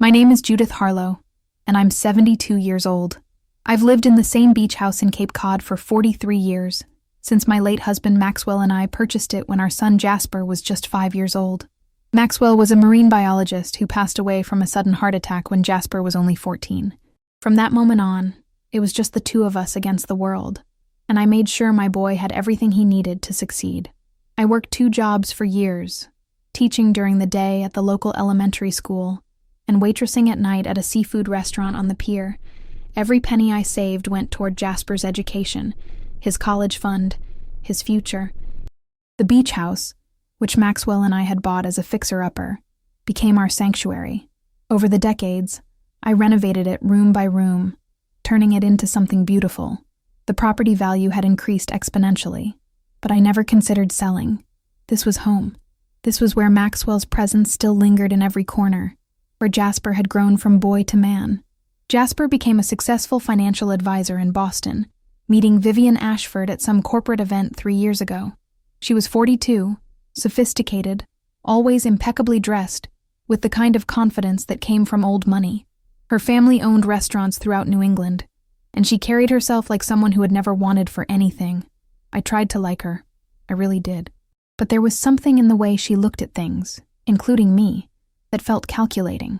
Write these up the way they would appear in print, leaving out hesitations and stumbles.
My name is Judith Harlow, and I'm 72 years old. I've lived in the same beach house in Cape Cod for 43 years, since my late husband Maxwell and I purchased it when our son Jasper was just 5 years old. Maxwell was a marine biologist who passed away from a sudden heart attack when Jasper was only 14. From that moment on, it was just the two of us against the world, and I made sure my boy had everything he needed to succeed. I worked 2 jobs for years, teaching during the day at the local elementary school and waitressing at night at a seafood restaurant on the pier. Every penny I saved went toward Jasper's education, his college fund, his future. The beach house, which Maxwell and I had bought as a fixer-upper, became our sanctuary. Over the decades, I renovated it room by room, turning it into something beautiful. The property value had increased exponentially, but I never considered selling. This was home. This was where Maxwell's presence still lingered in every corner, where Jasper had grown from boy to man. Jasper became a successful financial advisor in Boston, meeting Vivian Ashford at some corporate event 3 years ago. She was 42, sophisticated, always impeccably dressed, with the kind of confidence that came from old money. Her family owned restaurants throughout New England, and she carried herself like someone who had never wanted for anything. I tried to like her. I really did. But there was something in the way she looked at things, including me, that felt calculating,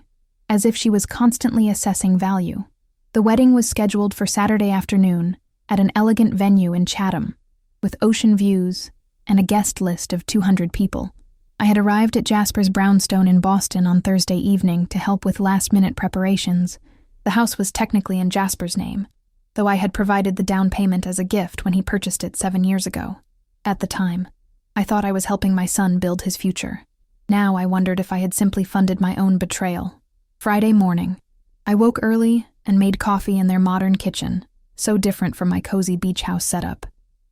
as if she was constantly assessing value. The wedding was scheduled for Saturday afternoon at an elegant venue in Chatham, with ocean views and a guest list of 200 people. I had arrived at Jasper's brownstone in Boston on Thursday evening to help with last-minute preparations. The house was technically in Jasper's name, though I had provided the down payment as a gift when he purchased it 7 years ago. At the time, I thought I was helping my son build his future. Now I wondered if I had simply funded my own betrayal. Friday morning, I woke early and made coffee in their modern kitchen, so different from my cozy beach house setup.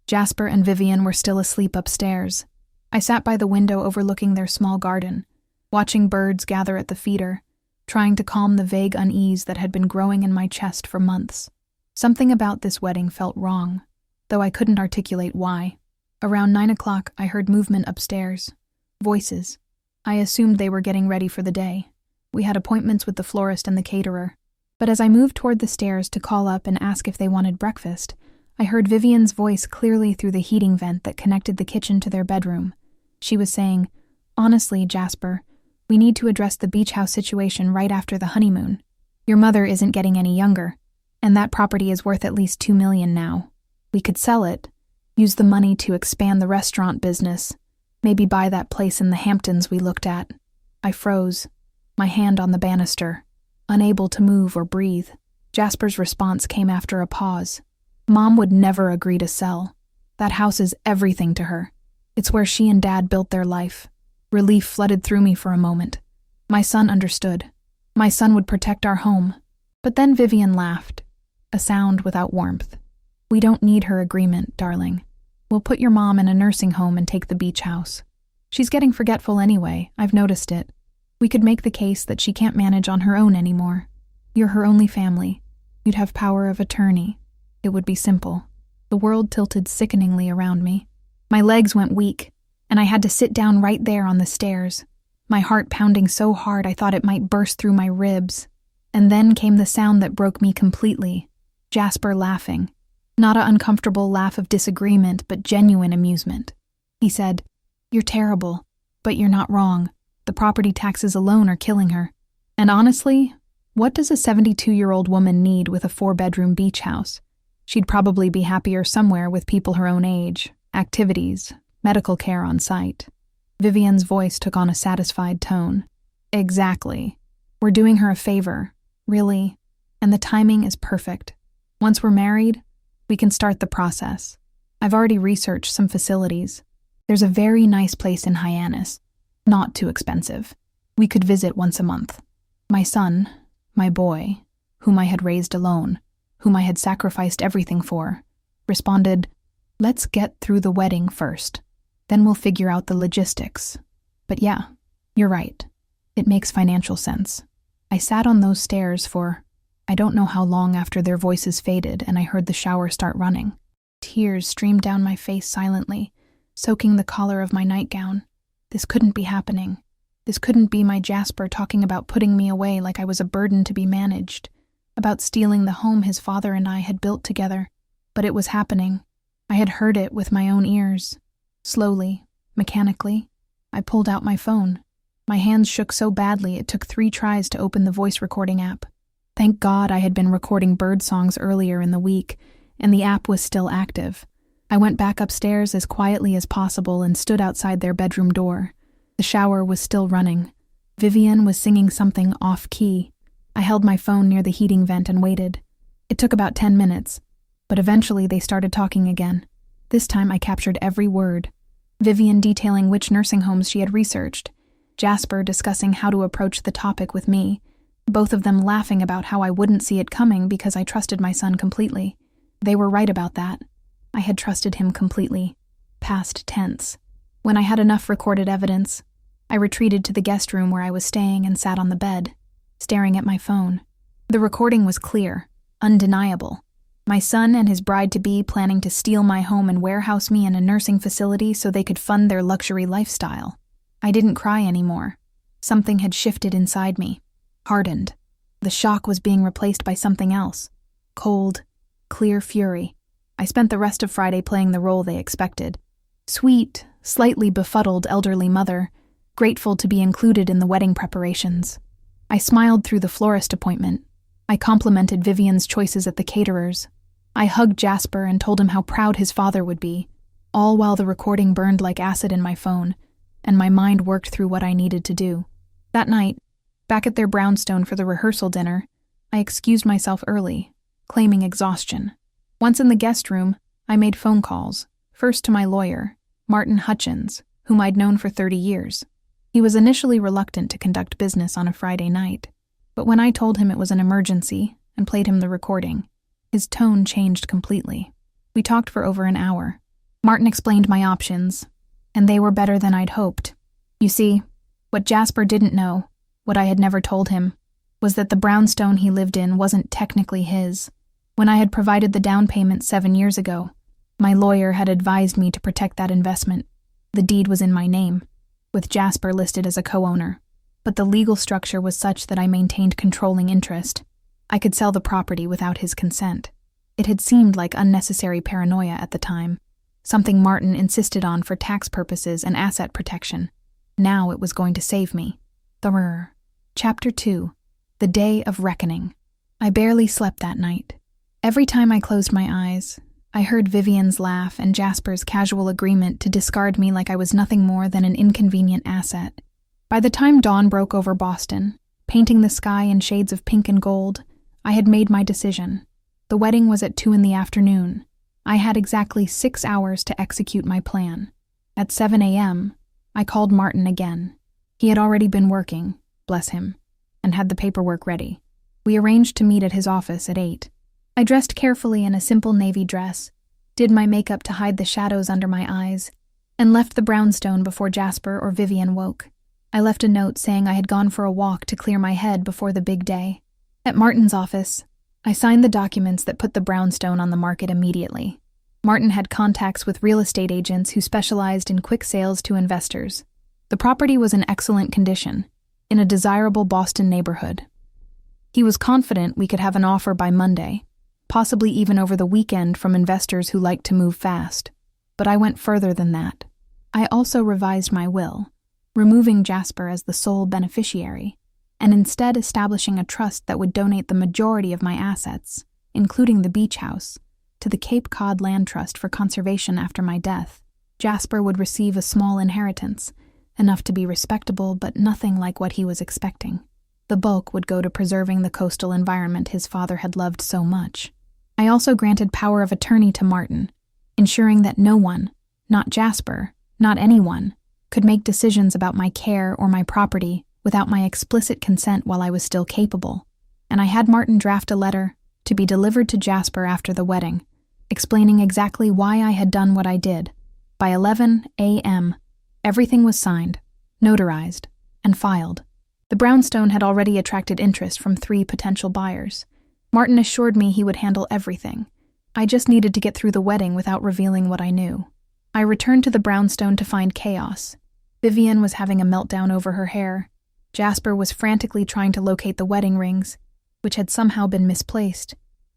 Jasper and Vivian were still asleep upstairs. I sat by the window overlooking their small garden, watching birds gather at the feeder, trying to calm the vague unease that had been growing in my chest for months. Something about this wedding felt wrong, though I couldn't articulate why. Around 9 o'clock, I heard movement upstairs. Voices. I assumed they were getting ready for the day. We had appointments with the florist and the caterer. But as I moved toward the stairs to call up and ask if they wanted breakfast, I heard Vivian's voice clearly through the heating vent that connected the kitchen to their bedroom. She was saying, "Honestly, Jasper, we need to address the beach house situation right after the honeymoon. Your mother isn't getting any younger, and that property is worth at least $2 million now. We could sell it, use the money to expand the restaurant business, maybe buy that place in the Hamptons we looked at." I froze, my hand on the banister, unable to move or breathe. Jasper's response came after a pause. "Mom would never agree to sell. That house is everything to her. It's where she and Dad built their life." Relief flooded through me for a moment. My son understood. My son would protect our home. But then Vivian laughed, a sound without warmth. "We don't need her agreement, darling. We'll put your mom in a nursing home and take the beach house. She's getting forgetful anyway, I've noticed it. We could make the case that she can't manage on her own anymore. You're her only family. You'd have power of attorney. It would be simple." The world tilted sickeningly around me. My legs went weak, and I had to sit down right there on the stairs, my heart pounding so hard I thought it might burst through my ribs. And then came the sound that broke me completely. Jasper laughing. Not an uncomfortable laugh of disagreement, but genuine amusement. He said, "You're terrible, but you're not wrong. The property taxes alone are killing her. And honestly, what does a 72-year-old woman need with a 4-bedroom beach house? She'd probably be happier somewhere with people her own age, activities, medical care on site." Vivian's voice took on a satisfied tone. "Exactly. We're doing her a favor, really, and the timing is perfect. Once we're married, we can start the process. I've already researched some facilities. There's a very nice place in Hyannis, not too expensive. We could visit once a month. My son, my boy, whom I had raised alone, whom I had sacrificed everything for, responded, 'Let's get through the wedding first. Then we'll figure out the logistics.' But yeah, you're right. It makes financial sense." I sat on those stairs for, I don't know how long after their voices faded and I heard the shower start running. Tears streamed down my face silently, soaking the collar of my nightgown. This couldn't be happening. This couldn't be my Jasper talking about putting me away like I was a burden to be managed, about stealing the home his father and I had built together. But it was happening. I had heard it with my own ears. Slowly, mechanically, I pulled out my phone. My hands shook so badly it took 3 tries to open the voice recording app. Thank God I had been recording bird songs earlier in the week, and the app was still active. I went back upstairs as quietly as possible and stood outside their bedroom door. The shower was still running. Vivian was singing something off-key. I held my phone near the heating vent and waited. It took about 10 minutes, but eventually they started talking again. This time I captured every word. Vivian detailing which nursing homes she had researched. Jasper discussing how to approach the topic with me. Both of them laughing about how I wouldn't see it coming because I trusted my son completely. They were right about that. I had trusted him completely. Past tense. When I had enough recorded evidence, I retreated to the guest room where I was staying and sat on the bed, staring at my phone. The recording was clear, undeniable. My son and his bride-to-be planning to steal my home and warehouse me in a nursing facility so they could fund their luxury lifestyle. I didn't cry anymore. Something had shifted inside me, hardened. The shock was being replaced by something else. Cold, clear fury. I spent the rest of Friday playing the role they expected. Sweet, slightly befuddled elderly mother, grateful to be included in the wedding preparations. I smiled through the florist appointment. I complimented Vivian's choices at the caterers. I hugged Jasper and told him how proud his father would be, all while the recording burned like acid in my phone, and my mind worked through what I needed to do. That night, back at their brownstone for the rehearsal dinner, I excused myself early, claiming exhaustion. Once in the guest room, I made phone calls, first to my lawyer, Martin Hutchins, whom I'd known for 30 years. He was initially reluctant to conduct business on a Friday night, but when I told him it was an emergency and played him the recording, his tone changed completely. We talked for over an hour. Martin explained my options, and they were better than I'd hoped. You see, what Jasper didn't know, what I had never told him, was that the brownstone he lived in wasn't technically his. When I had provided the down payment 7 years ago, my lawyer had advised me to protect that investment. The deed was in my name, with Jasper listed as a co-owner, but the legal structure was such that I maintained controlling interest. I could sell the property without his consent. It had seemed like unnecessary paranoia at the time, something Martin insisted on for tax purposes and asset protection. Now it was going to save me. Chapter 2. The Day of Reckoning. I barely slept that night. Every time I closed my eyes, I heard Vivian's laugh and Jasper's casual agreement to discard me like I was nothing more than an inconvenient asset. By the time dawn broke over Boston, painting the sky in shades of pink and gold, I had made my decision. The wedding was at 2 p.m. I had exactly 6 hours to execute my plan. At 7 a.m., I called Martin again. He had already been working, bless him, and had the paperwork ready. We arranged to meet at his office at 8. I dressed carefully in a simple navy dress, did my makeup to hide the shadows under my eyes, and left the brownstone before Jasper or Vivian woke. I left a note saying I had gone for a walk to clear my head before the big day. At Martin's office, I signed the documents that put the brownstone on the market immediately. Martin had contacts with real estate agents who specialized in quick sales to investors. The property was in excellent condition, in a desirable Boston neighborhood. He was confident we could have an offer by Monday, possibly even over the weekend from investors who liked to move fast. But I went further than that. I also revised my will, removing Jasper as the sole beneficiary, and instead establishing a trust that would donate the majority of my assets, including the beach house, to the Cape Cod Land Trust for conservation after my death. Jasper would receive a small inheritance, enough to be respectable but nothing like what he was expecting. The bulk would go to preserving the coastal environment his father had loved so much. I also granted power of attorney to Martin, ensuring that no one, not Jasper, not anyone, could make decisions about my care or my property without my explicit consent while I was still capable. And I had Martin draft a letter to be delivered to Jasper after the wedding, explaining exactly why I had done what I did. By 11 a.m., everything was signed, notarized, and filed. The brownstone had already attracted interest from 3 potential buyers. Martin assured me he would handle everything. I just needed to get through the wedding without revealing what I knew. I returned to the brownstone to find chaos. Vivian was having a meltdown over her hair. Jasper was frantically trying to locate the wedding rings, which had somehow been misplaced.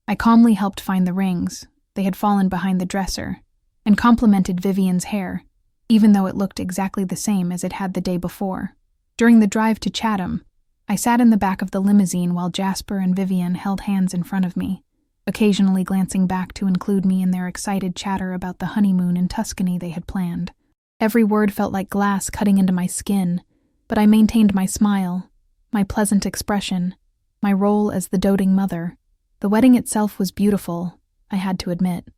I calmly helped find the rings. They had fallen behind the dresser, and complimented Vivian's hair, even though it looked exactly the same as it had the day before. During the drive to Chatham, I sat in the back of the limousine while Jasper and Vivian held hands in front of me, occasionally glancing back to include me in their excited chatter about the honeymoon in Tuscany they had planned. Every word felt like glass cutting into my skin, but I maintained my smile, my pleasant expression, my role as the doting mother. The wedding itself was beautiful, I had to admit.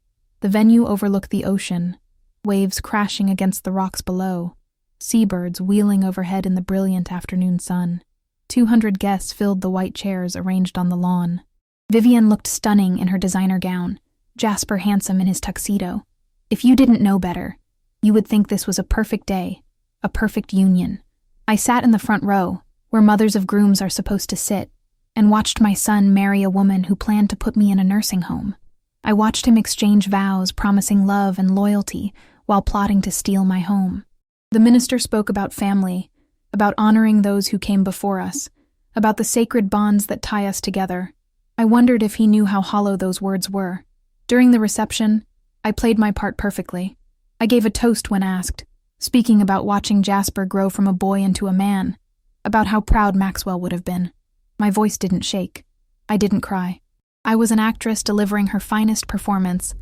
The venue overlooked the ocean, waves crashing against the rocks below, seabirds wheeling overhead in the brilliant afternoon sun. 200 guests filled the white chairs arranged on the lawn. Vivian looked stunning in her designer gown, Jasper handsome in his tuxedo. If you didn't know better, you would think this was a perfect day, a perfect union. I sat in the front row, where mothers of grooms are supposed to sit, and watched my son marry a woman who planned to put me in a nursing home. I watched him exchange vows promising love and loyalty while plotting to steal my home. The minister spoke about family, about honoring those who came before us, about the sacred bonds that tie us together. I wondered if he knew how hollow those words were. During the reception, I played my part perfectly. I gave a toast when asked, speaking about watching Jasper grow from a boy into a man, about how proud Maxwell would have been. My voice didn't shake. I didn't cry. I was an actress delivering her finest performance,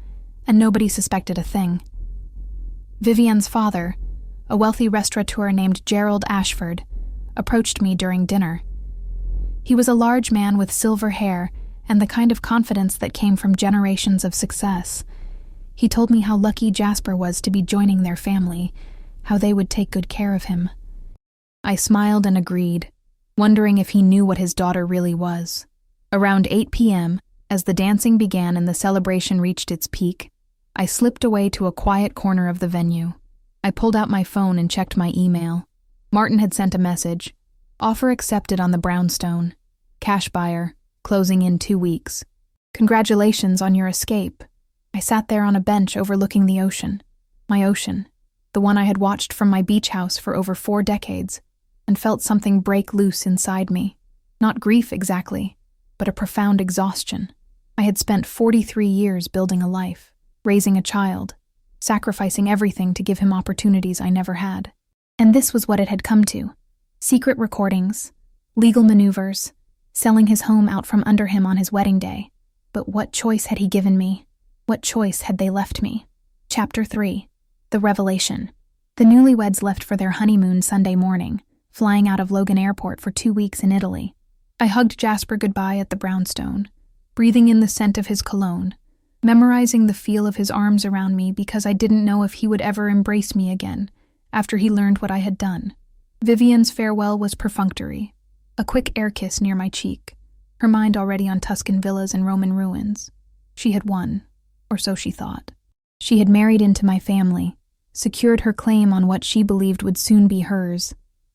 and nobody suspected a thing. Vivian's father, a wealthy restaurateur named Gerald Ashford, approached me during dinner. He was a large man with silver hair and the kind of confidence that came from generations of success. He told me how lucky Jasper was to be joining their family, how they would take good care of him. I smiled and agreed, wondering if he knew what his daughter really was. Around 8 p.m., as the dancing began and the celebration reached its peak, I slipped away to a quiet corner of the venue. I pulled out my phone and checked my email. Martin had sent a message. Offer accepted on the brownstone. Cash buyer, closing in 2 weeks. Congratulations on your escape. I sat there on a bench overlooking the ocean. My ocean, the one I had watched from my beach house for over 4 decades, and felt something break loose inside me. Not grief exactly, but a profound exhaustion. I had spent 43 years building a life, raising a child, sacrificing everything to give him opportunities I never had. And this was what it had come to. Secret recordings, legal maneuvers, selling his home out from under him on his wedding day. But what choice had he given me? What choice had they left me? Chapter 3. The Revelation. The newlyweds left for their honeymoon Sunday morning, flying out of Logan Airport for 2 weeks in Italy. I hugged Jasper goodbye at the brownstone, breathing in the scent of his cologne, memorizing the feel of his arms around me because I didn't know if he would ever embrace me again after he learned what I had done. Vivian's farewell was perfunctory, a quick air kiss near my cheek, her mind already on Tuscan villas and Roman ruins. She had won, or so she thought. She had married into my family, secured her claim on what she believed would soon be hers.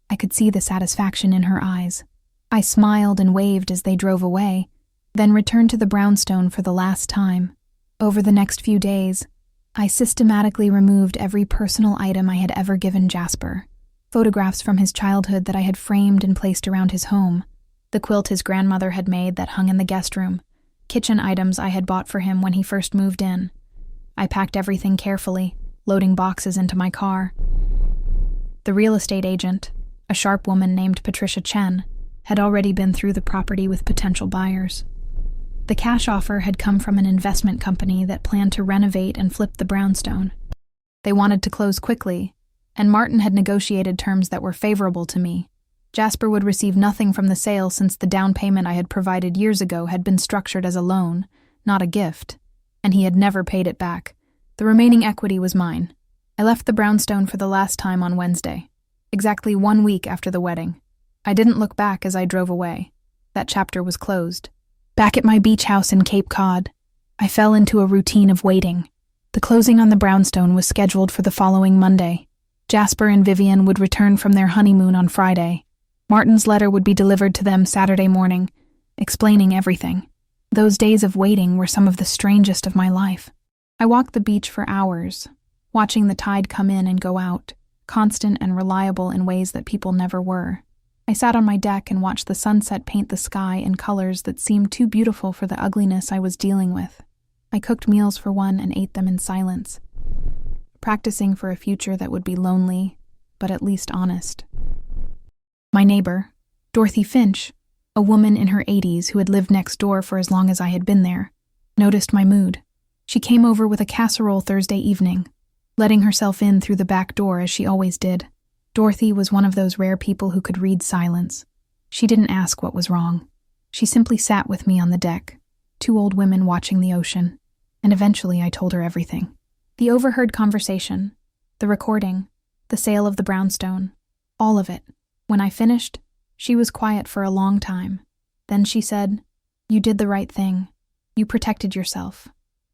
I could see the satisfaction in her eyes. I smiled and waved as they drove away, then returned to the brownstone for the last time. Over the next few days, I systematically removed every personal item I had ever given Jasper. Photographs from his childhood that I had framed and placed around his home, the quilt his grandmother had made that hung in the guest room, kitchen items I had bought for him when he first moved in. I packed everything carefully, loading boxes into my car. The real estate agent, a sharp woman named Patricia Chen, had already been through the property with potential buyers. The cash offer had come from an investment company that planned to renovate and flip the brownstone. They wanted to close quickly, and Martin had negotiated terms that were favorable to me. Jasper would receive nothing from the sale since the down payment I had provided years ago had been structured as a loan, not a gift, and he had never paid it back. The remaining equity was mine. I left the brownstone for the last time on Wednesday, exactly 1 week after the wedding. I didn't look back as I drove away. That chapter was closed. Back at my beach house in Cape Cod, I fell into a routine of waiting. The closing on the brownstone was scheduled for the following Monday. Jasper and Vivian would return from their honeymoon on Friday. Martin's letter would be delivered to them Saturday morning, explaining everything. Those days of waiting were some of the strangest of my life. I walked the beach for hours, watching the tide come in and go out, constant and reliable in ways that people never were. I sat on my deck and watched the sunset paint the sky in colors that seemed too beautiful for the ugliness I was dealing with. I cooked meals for one and ate them in silence, practicing for a future that would be lonely, but at least honest. My neighbor, Dorothy Finch, a woman in her 80s who had lived next door for as long as I had been there, noticed my mood. She came over with a casserole Thursday evening, letting herself in through the back door as she always did. Dorothy was one of those rare people who could read silence. She didn't ask what was wrong. She simply sat with me on the deck, two old women watching the ocean, and eventually I told her everything. The overheard conversation, the recording, the sale of the brownstone, all of it. When I finished, she was quiet for a long time. Then she said, "You did the right thing. You protected yourself.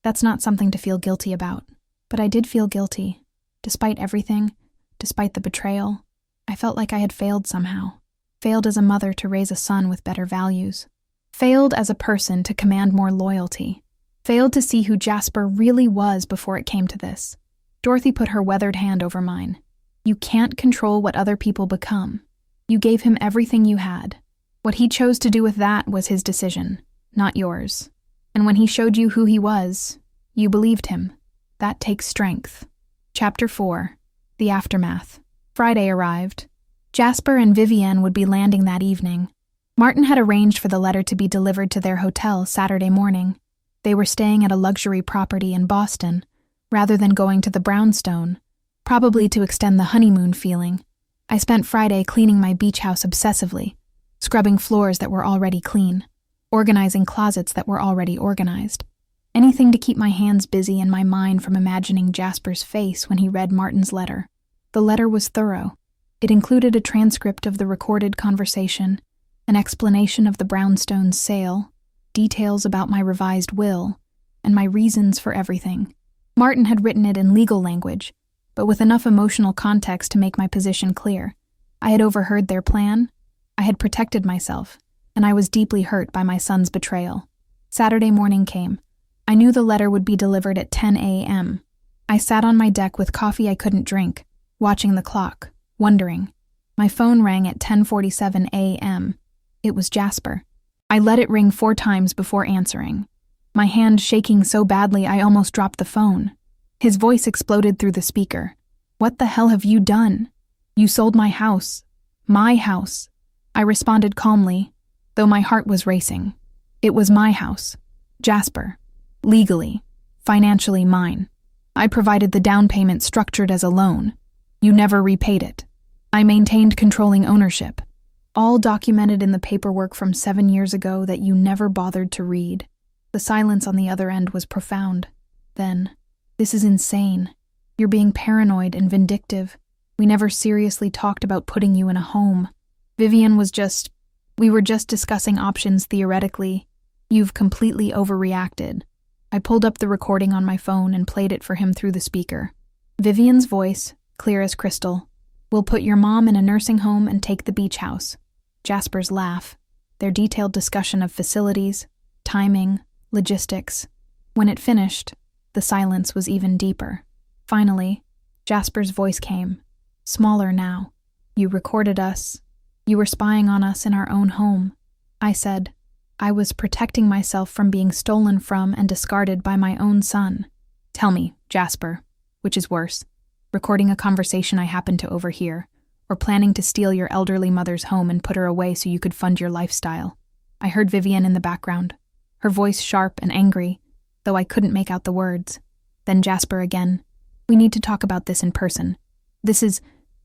That's not something to feel guilty about." But I did feel guilty. Despite everything, despite the betrayal, I felt like I had failed somehow. Failed as a mother to raise a son with better values. Failed as a person to command more loyalty. Failed to see who Jasper really was before it came to this. Dorothy put her weathered hand over mine. "You can't control what other people become. You gave him everything you had. What he chose to do with that was his decision, not yours. And when he showed you who he was, you believed him. That takes strength." Chapter 4. The Aftermath. Friday arrived. Jasper and Vivienne would be landing that evening. Martin had arranged for the letter to be delivered to their hotel Saturday morning. They were staying at a luxury property in Boston, rather than going to the brownstone, probably to extend the honeymoon feeling. I spent Friday cleaning my beach house obsessively, scrubbing floors that were already clean, organizing closets that were already organized. Anything to keep my hands busy and my mind from imagining Jasper's face when he read Martin's letter. The letter was thorough. It included a transcript of the recorded conversation, an explanation of the brownstone's sale, details about my revised will, and my reasons for everything. Martin had written it in legal language, but with enough emotional context to make my position clear. I had overheard their plan, I had protected myself, and I was deeply hurt by my son's betrayal. Saturday morning came. I knew the letter would be delivered at 10 a.m. I sat on my deck with coffee I couldn't drink, watching the clock, wondering. My phone rang at 10:47 a.m. It was Jasper. I let it ring 4 times before answering, my hand shaking so badly I almost dropped the phone. His voice exploded through the speaker. "What the hell have you done? You sold my house. My house." I responded calmly, though my heart was racing. It was my house. Jasper. Legally. Financially mine. I provided the down payment structured as a loan. You never repaid it. I maintained controlling ownership. All documented in the paperwork from 7 years ago that you never bothered to read. The silence on the other end was profound. Then, "This is insane. You're being paranoid and vindictive. We never seriously talked about putting you in a home. Vivienne we were just discussing options theoretically. You've completely overreacted." I pulled up the recording on my phone and played it for him through the speaker. Vivienne's voice, clear as crystal. "We'll put your mom in a nursing home and take the beach house." Jasper's laugh, their detailed discussion of facilities, timing, logistics. When it finished, the silence was even deeper. Finally, Jasper's voice came, smaller now. "You recorded us. You were spying on us in our own home." I said, "I was protecting myself from being stolen from and discarded by my own son." "Tell me, Jasper, which is worse, recording a conversation I happened to overhear, or planning to steal your elderly mother's home and put her away so you could fund your lifestyle?" I heard Vivienne in the background, her voice sharp and angry, though I couldn't make out the words. Then Jasper again. "We need to talk about this in person.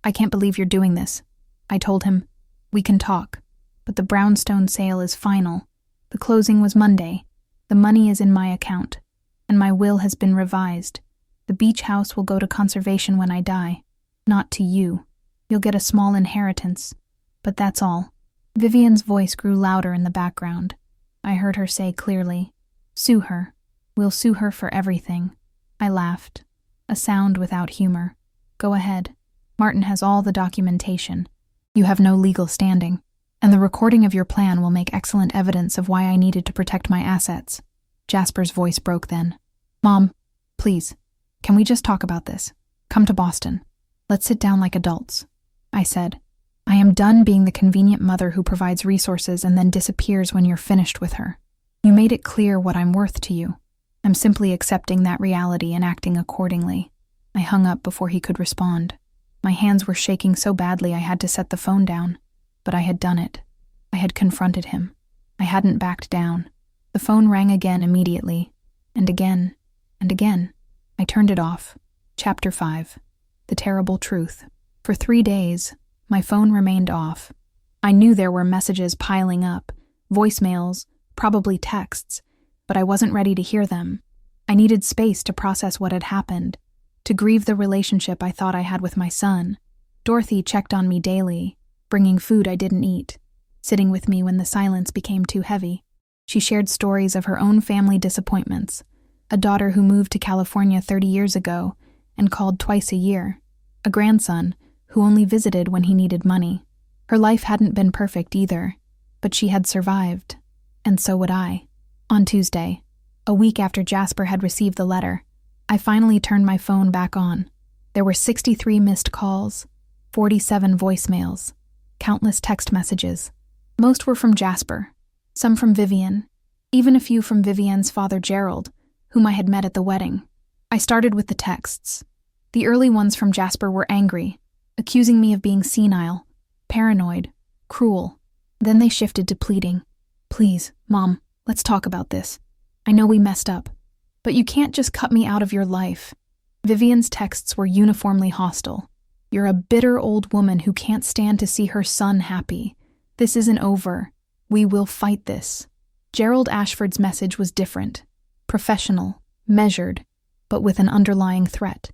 I can't believe you're doing this." I told him, "We can talk, but the brownstone sale is final. The closing was Monday. The money is in my account, and my will has been revised. The beach house will go to conservation when I die, not to you. You'll get a small inheritance, but that's all." Vivienne's voice grew louder in the background. I heard her say clearly, "Sue her. We'll sue her for everything." I laughed, a sound without humor. "Go ahead. Martin has all the documentation. You have no legal standing, and the recording of your plan will make excellent evidence of why I needed to protect my assets." Jasper's voice broke then. "Mom, please, can we just talk about this? Come to Boston. Let's sit down like adults, I said. I am done being the convenient mother who provides resources and then disappears when you're finished with her. You made it clear what I'm worth to you. I'm simply accepting that reality and acting accordingly. I hung up before he could respond. My hands were shaking so badly I had to set the phone down. But I had done it. I had confronted him. I hadn't backed down. The phone rang again immediately. And again. And again. I turned it off. Chapter 5. The Terrible Truth. For 3 days, my phone remained off. I knew there were messages piling up, voicemails, probably texts, but I wasn't ready to hear them. I needed space to process what had happened, to grieve the relationship I thought I had with my son. Dorothy checked on me daily, bringing food I didn't eat, sitting with me when the silence became too heavy. She shared stories of her own family disappointments, a daughter who moved to California 30 years ago and called twice a year, a grandson who only visited when he needed money. Her life hadn't been perfect either, but she had survived, and so would I. On Tuesday, a week after Jasper had received the letter, I finally turned my phone back on. There were 63 missed calls, 47 voicemails, countless text messages. Most were from Jasper, some from Vivian, even a few from Vivian's father Gerald, whom I had met at the wedding. I started with the texts. The early ones from Jasper were angry, accusing me of being senile, paranoid, cruel. Then they shifted to pleading. Please, Mom, let's talk about this. I know we messed up, but you can't just cut me out of your life. Vivian's texts were uniformly hostile. You're a bitter old woman who can't stand to see her son happy. This isn't over. We will fight this. Gerald Ashford's message was different. Professional, measured, but with an underlying threat.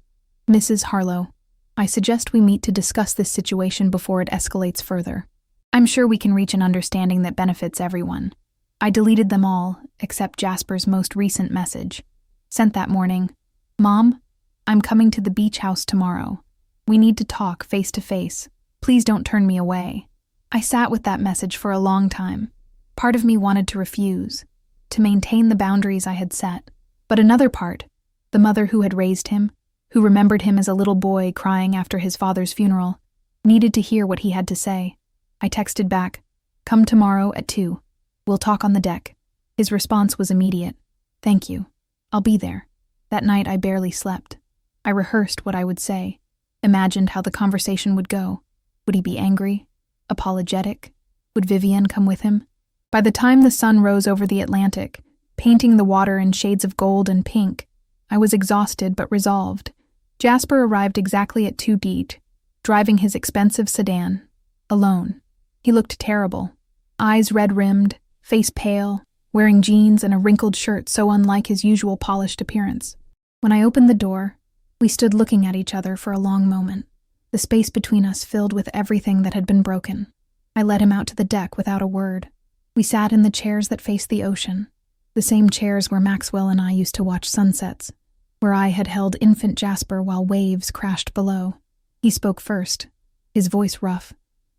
Mrs. Harlow, I suggest we meet to discuss this situation before it escalates further. I'm sure we can reach an understanding that benefits everyone. I deleted them all, except Jasper's most recent message. Sent that morning, Mom, I'm coming to the beach house tomorrow. We need to talk face to face. Please don't turn me away. I sat with that message for a long time. Part of me wanted to refuse, to maintain the boundaries I had set. But another part, the mother who had raised him, who remembered him as a little boy crying after his father's funeral, needed to hear what he had to say. I texted back, come tomorrow at 2. We'll talk on the deck. His response was immediate. Thank you. I'll be there. That night I barely slept. I rehearsed what I would say, imagined how the conversation would go. Would he be angry? Apologetic? Would Vivian come with him? By the time the sun rose over the Atlantic, painting the water in shades of gold and pink, I was exhausted but resolved. Jasper arrived exactly at 2 beat, driving his expensive sedan, alone. He looked terrible. Eyes red-rimmed, face pale, wearing jeans and a wrinkled shirt so unlike his usual polished appearance. When I opened the door, we stood looking at each other for a long moment, the space between us filled with everything that had been broken. I led him out to the deck without a word. We sat in the chairs that faced the ocean, the same chairs where Maxwell and I used to watch sunsets, where I had held infant Jasper while waves crashed below. He spoke first, his voice rough.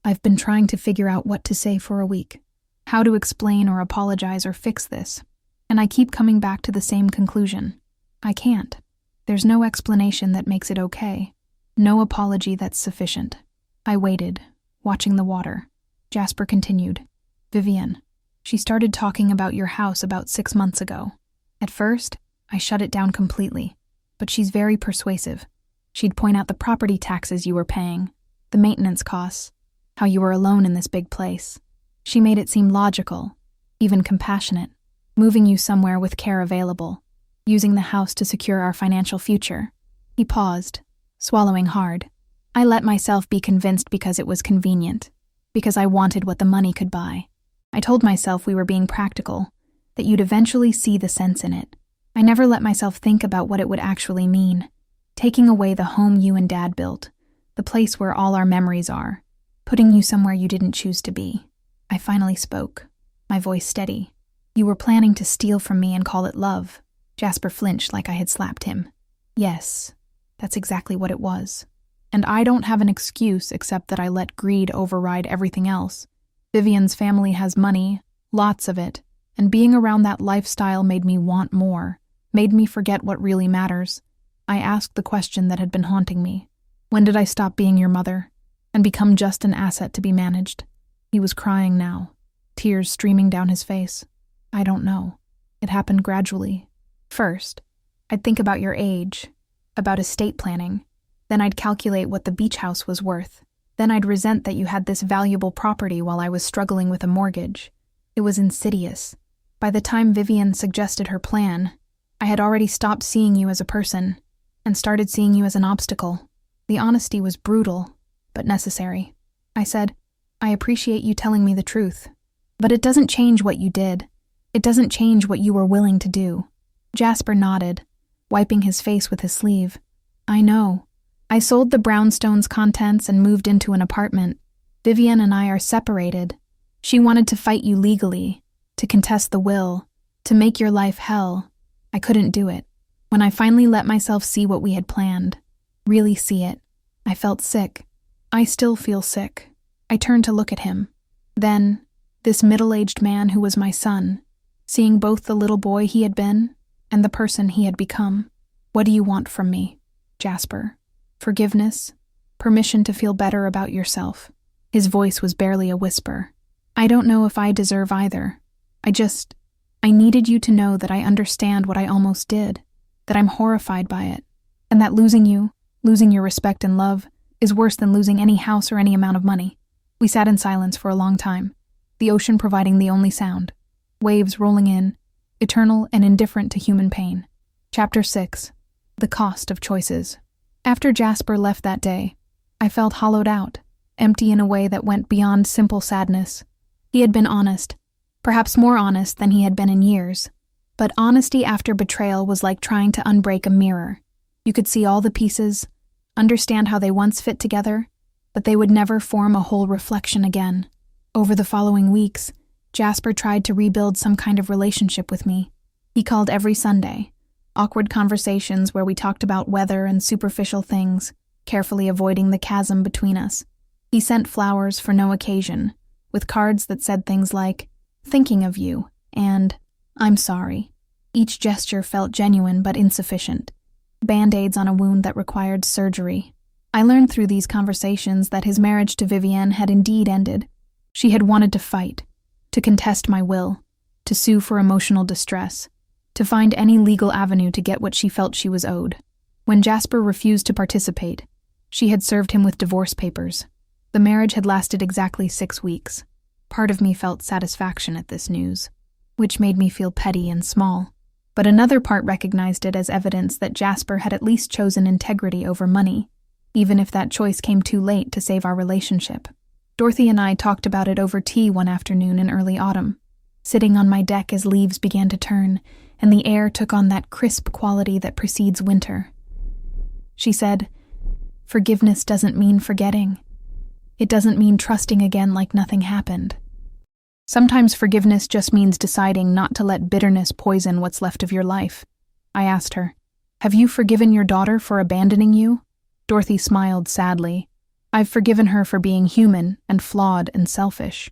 I've been trying to figure out what to say for a week, how to explain or apologize or fix this, and I keep coming back to the same conclusion. I can't. There's no explanation that makes it okay, no apology that's sufficient. I waited, watching the water. Jasper continued. Vivian, she started talking about your house about 6 months ago. At first, I shut it down completely, but she's very persuasive. She'd point out the property taxes you were paying, the maintenance costs, how you were alone in this big place. She made it seem logical, even compassionate, moving you somewhere with care available, using the house to secure our financial future. He paused, swallowing hard. I let myself be convinced because it was convenient, because I wanted what the money could buy. I told myself we were being practical, that you'd eventually see the sense in it. I never let myself think about what it would actually mean. Taking away the home you and Dad built, the place where all our memories are, putting you somewhere you didn't choose to be. I finally spoke, my voice steady. You were planning to steal from me and call it love. Jasper flinched like I had slapped him. Yes, that's exactly what it was. And I don't have an excuse except that I let greed override everything else. Vivian's family has money, lots of it, and being around that lifestyle made me want more, made me forget what really matters. I asked the question that had been haunting me. When did I stop being your mother and become just an asset to be managed? He was crying now, tears streaming down his face. I don't know. It happened gradually. First, I'd think about your age, about estate planning. Then I'd calculate what the beach house was worth. Then I'd resent that you had this valuable property while I was struggling with a mortgage. It was insidious. By the time Vivian suggested her plan, I had already stopped seeing you as a person and started seeing you as an obstacle. The honesty was brutal, but necessary. I said, I appreciate you telling me the truth, but it doesn't change what you did. It doesn't change what you were willing to do. Jasper nodded, wiping his face with his sleeve. I know. I sold the brownstone's contents and moved into an apartment. Vivian and I are separated. She wanted to fight you legally, to contest the will, to make your life hell. I couldn't do it. When I finally let myself see what we had planned, really see it, I felt sick. I still feel sick. I turned to look at him. Then, this middle-aged man who was my son, seeing both the little boy he had been and the person he had become. What do you want from me, Jasper? Forgiveness? Permission to feel better about yourself? His voice was barely a whisper. I don't know if I deserve either. I needed you to know that I understand what I almost did, that I'm horrified by it, and that losing you, losing your respect and love, is worse than losing any house or any amount of money. We sat in silence for a long time, the ocean providing the only sound, waves rolling in, eternal and indifferent to human pain. Chapter 6. The Cost of Choices. After Jasper left that day, I felt hollowed out, empty in a way that went beyond simple sadness. He had been honest, perhaps more honest than he had been in years, but honesty after betrayal was like trying to unbreak a mirror. You could see all the pieces, understand how they once fit together, but they would never form a whole reflection again. Over the following weeks, Jasper tried to rebuild some kind of relationship with me. He called every Sunday, awkward conversations where we talked about weather and superficial things, carefully avoiding the chasm between us. He sent flowers for no occasion, with cards that said things like, thinking of you, and I'm sorry. Each gesture felt genuine but insufficient. Band-aids on a wound that required surgery. I learned through these conversations that his marriage to Vivian had indeed ended. She had wanted to fight, to contest my will, to sue for emotional distress, to find any legal avenue to get what she felt she was owed. When Jasper refused to participate, she had served him with divorce papers. The marriage had lasted exactly 6 weeks. Part of me felt satisfaction at this news, which made me feel petty and small. But another part recognized it as evidence that Jasper had at least chosen integrity over money, even if that choice came too late to save our relationship. Dorothy and I talked about it over tea one afternoon in early autumn, sitting on my deck as leaves began to turn and the air took on that crisp quality that precedes winter. She said, "Forgiveness doesn't mean forgetting. It doesn't mean trusting again like nothing happened. Sometimes forgiveness just means deciding not to let bitterness poison what's left of your life." I asked her, "Have you forgiven your daughter for abandoning you?" Dorothy smiled sadly. "I've forgiven her for being human and flawed and selfish.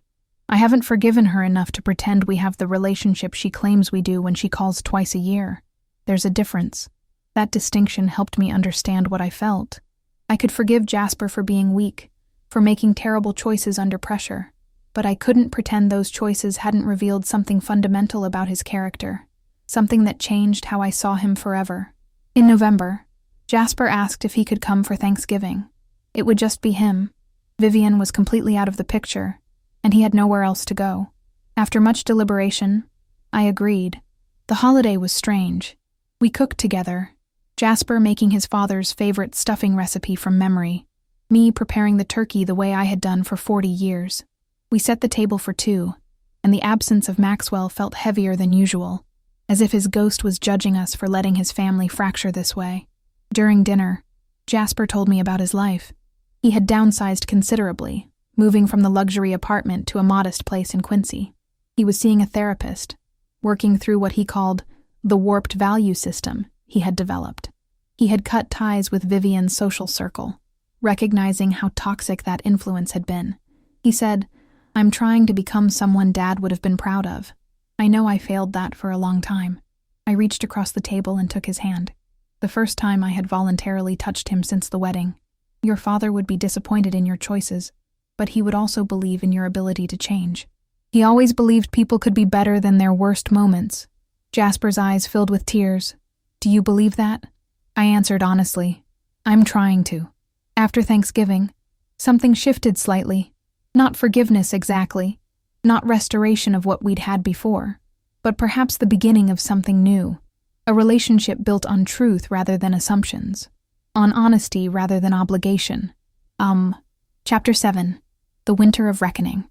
I haven't forgiven her enough to pretend we have the relationship she claims we do when she calls twice a year. There's a difference." That distinction helped me understand what I felt. I could forgive Jasper for being weak, for making terrible choices under pressure, but I couldn't pretend those choices hadn't revealed something fundamental about his character, something that changed how I saw him forever. In November, Jasper asked if he could come for Thanksgiving. It would just be him. Vivian was completely out of the picture, and he had nowhere else to go. After much deliberation, I agreed. The holiday was strange. We cooked together, Jasper making his father's favorite stuffing recipe from memory, me preparing the turkey the way I had done for 40 years. We set the table for 2, and the absence of Maxwell felt heavier than usual, as if his ghost was judging us for letting his family fracture this way. During dinner, Jasper told me about his life. He had downsized considerably, moving from the luxury apartment to a modest place in Quincy. He was seeing a therapist, working through what he called the warped value system he had developed. He had cut ties with Vivian's social circle, recognizing how toxic that influence had been. He said, "I'm trying to become someone Dad would have been proud of. I know I failed that for a long time." I reached across the table and took his hand. The first time I had voluntarily touched him since the wedding. Your father would be disappointed in your choices, but he would also believe in your ability to change. He always believed people could be better than their worst moments. Jasper's eyes filled with tears. Do you believe that? I answered honestly. I'm trying to. After Thanksgiving, something shifted slightly. Not forgiveness exactly, not restoration of what we'd had before, but perhaps the beginning of something new. A relationship built on truth rather than assumptions. On honesty rather than obligation. Chapter 7. The Winter of Reckoning.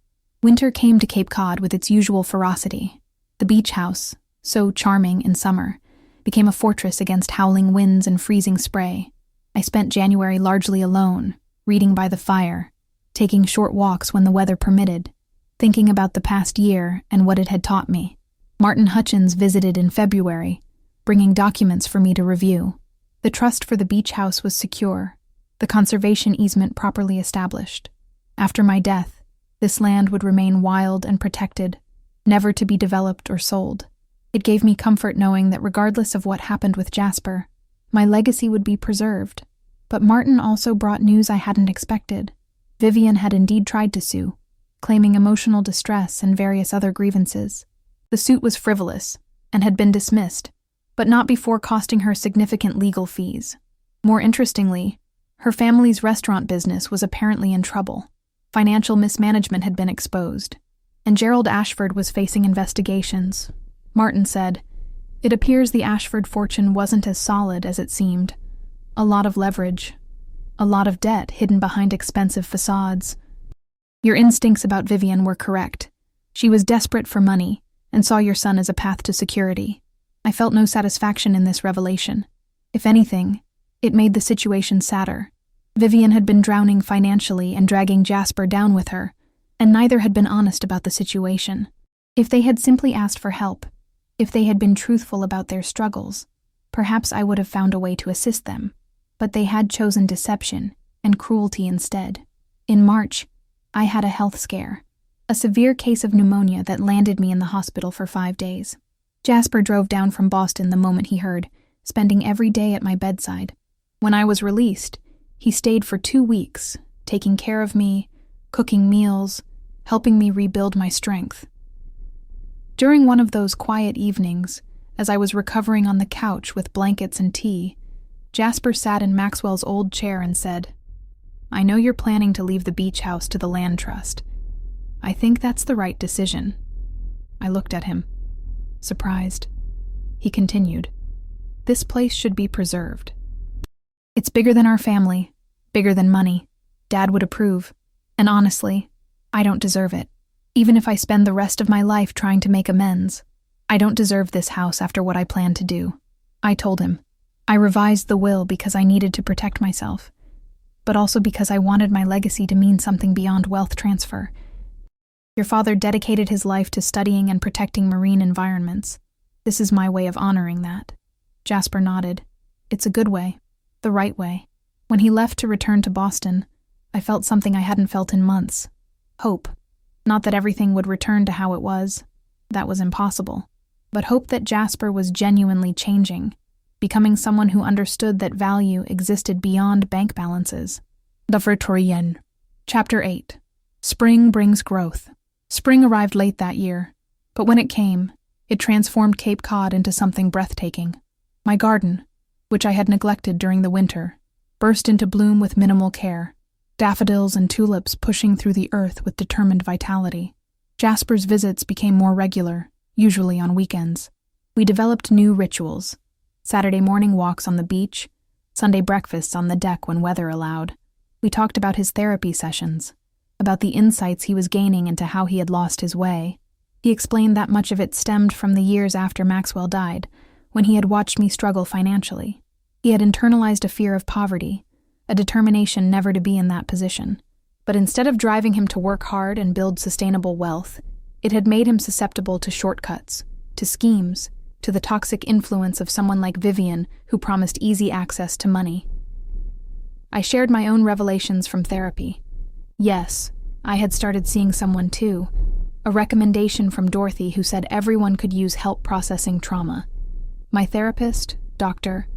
Winter came to Cape Cod with its usual ferocity. The beach house, so charming in summer, became a fortress against howling winds and freezing spray. I spent January largely alone, reading by the fire, taking short walks when the weather permitted, thinking about the past year and what it had taught me. Martin Hutchins visited in February, bringing documents for me to review. The trust for the beach house was secure, the conservation easement properly established. After my death, this land would remain wild and protected, never to be developed or sold. It gave me comfort knowing that regardless of what happened with Jasper, my legacy would be preserved. But Martin also brought news I hadn't expected. Vivian had indeed tried to sue, claiming emotional distress and various other grievances. The suit was frivolous and had been dismissed, but not before costing her significant legal fees. More interestingly, her family's restaurant business was apparently in trouble. Financial mismanagement had been exposed, and Gerald Ashford was facing investigations. Martin said, "It appears the Ashford fortune wasn't as solid as it seemed. A lot of leverage. A lot of debt hidden behind expensive facades. Your instincts about Vivian were correct. She was desperate for money and saw your son as a path to security. I felt no satisfaction in this revelation. If anything, it made the situation sadder. Vivian had been drowning financially and dragging Jasper down with her, and neither had been honest about the situation. If they had simply asked for help, if they had been truthful about their struggles, perhaps I would have found a way to assist them. But they had chosen deception and cruelty instead. In March, I had a health scare, a severe case of pneumonia that landed me in the hospital for 5 days. Jasper drove down from Boston the moment he heard, spending every day at my bedside. When I was released, he stayed for 2 weeks, taking care of me, cooking meals, helping me rebuild my strength. During one of those quiet evenings, as I was recovering on the couch with blankets and tea, Jasper sat in Maxwell's old chair and said, "I know you're planning to leave the beach house to the land trust. I think that's the right decision." I looked at him, surprised. He continued, "This place should be preserved. It's bigger than our family, bigger than money. Dad would approve. And honestly, I don't deserve it. Even if I spend the rest of my life trying to make amends, I don't deserve this house after what I plan to do." I told him. I revised the will because I needed to protect myself, but also because I wanted my legacy to mean something beyond wealth transfer. Your father dedicated his life to studying and protecting marine environments. This is my way of honoring that. Jasper nodded. It's a good way. The right way. When he left to return to Boston, I felt something I hadn't felt in months. Hope. Not that everything would return to how it was. That was impossible. But hope that Jasper was genuinely changing, becoming someone who understood that value existed beyond bank balances. The Victorienne. Chapter 8. Spring brings growth. Spring arrived late that year, but when it came, it transformed Cape Cod into something breathtaking. My garden, which I had neglected during the winter, burst into bloom with minimal care, daffodils and tulips pushing through the earth with determined vitality. Jasper's visits became more regular, usually on weekends. We developed new rituals: Saturday morning walks on the beach, Sunday breakfasts on the deck when weather allowed. We talked about his therapy sessions, about the insights he was gaining into how he had lost his way. He explained that much of it stemmed from the years after Maxwell died, when he had watched me struggle financially. He had internalized a fear of poverty, a determination never to be in that position. But instead of driving him to work hard and build sustainable wealth, it had made him susceptible to shortcuts, to schemes, to the toxic influence of someone like Vivian who promised easy access to money. I shared my own revelations from therapy. Yes, I had started seeing someone too, a recommendation from Dorothy who said everyone could use help processing trauma. My therapist, Dr.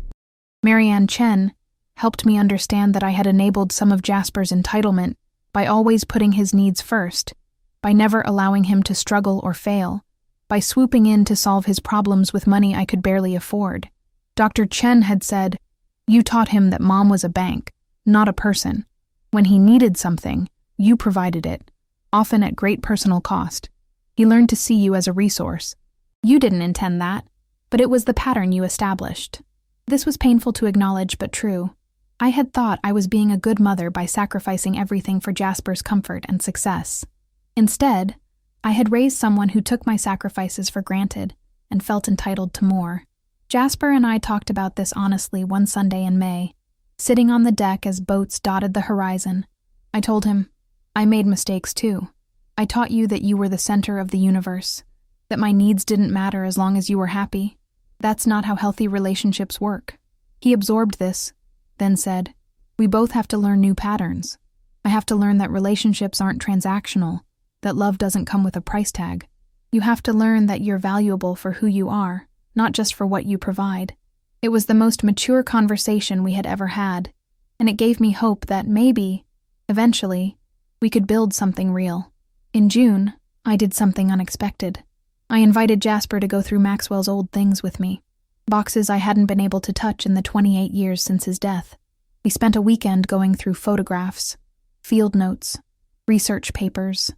Marianne Chen, helped me understand that I had enabled some of Jasper's entitlement by always putting his needs first, by never allowing him to struggle or fail, by swooping in to solve his problems with money I could barely afford. Dr. Chen had said, "You taught him that Mom was a bank, not a person. When he needed something, you provided it, often at great personal cost. He learned to see you as a resource. You didn't intend that, but it was the pattern you established." This was painful to acknowledge, but true. I had thought I was being a good mother by sacrificing everything for Jasper's comfort and success. Instead, I had raised someone who took my sacrifices for granted and felt entitled to more. Jasper and I talked about this honestly one Sunday in May, sitting on the deck as boats dotted the horizon. I told him, "I made mistakes too. I taught you that you were the center of the universe, that my needs didn't matter as long as you were happy. That's not how healthy relationships work." He absorbed this, then said, "We both have to learn new patterns. I have to learn that relationships aren't transactional, that love doesn't come with a price tag. You have to learn that you're valuable for who you are, not just for what you provide." It was the most mature conversation we had ever had, and it gave me hope that maybe, eventually, we could build something real. In June, I did something unexpected. I invited Jasper to go through Maxwell's old things with me, boxes I hadn't been able to touch in the 28 years since his death. We spent a weekend going through photographs, field notes, research papers,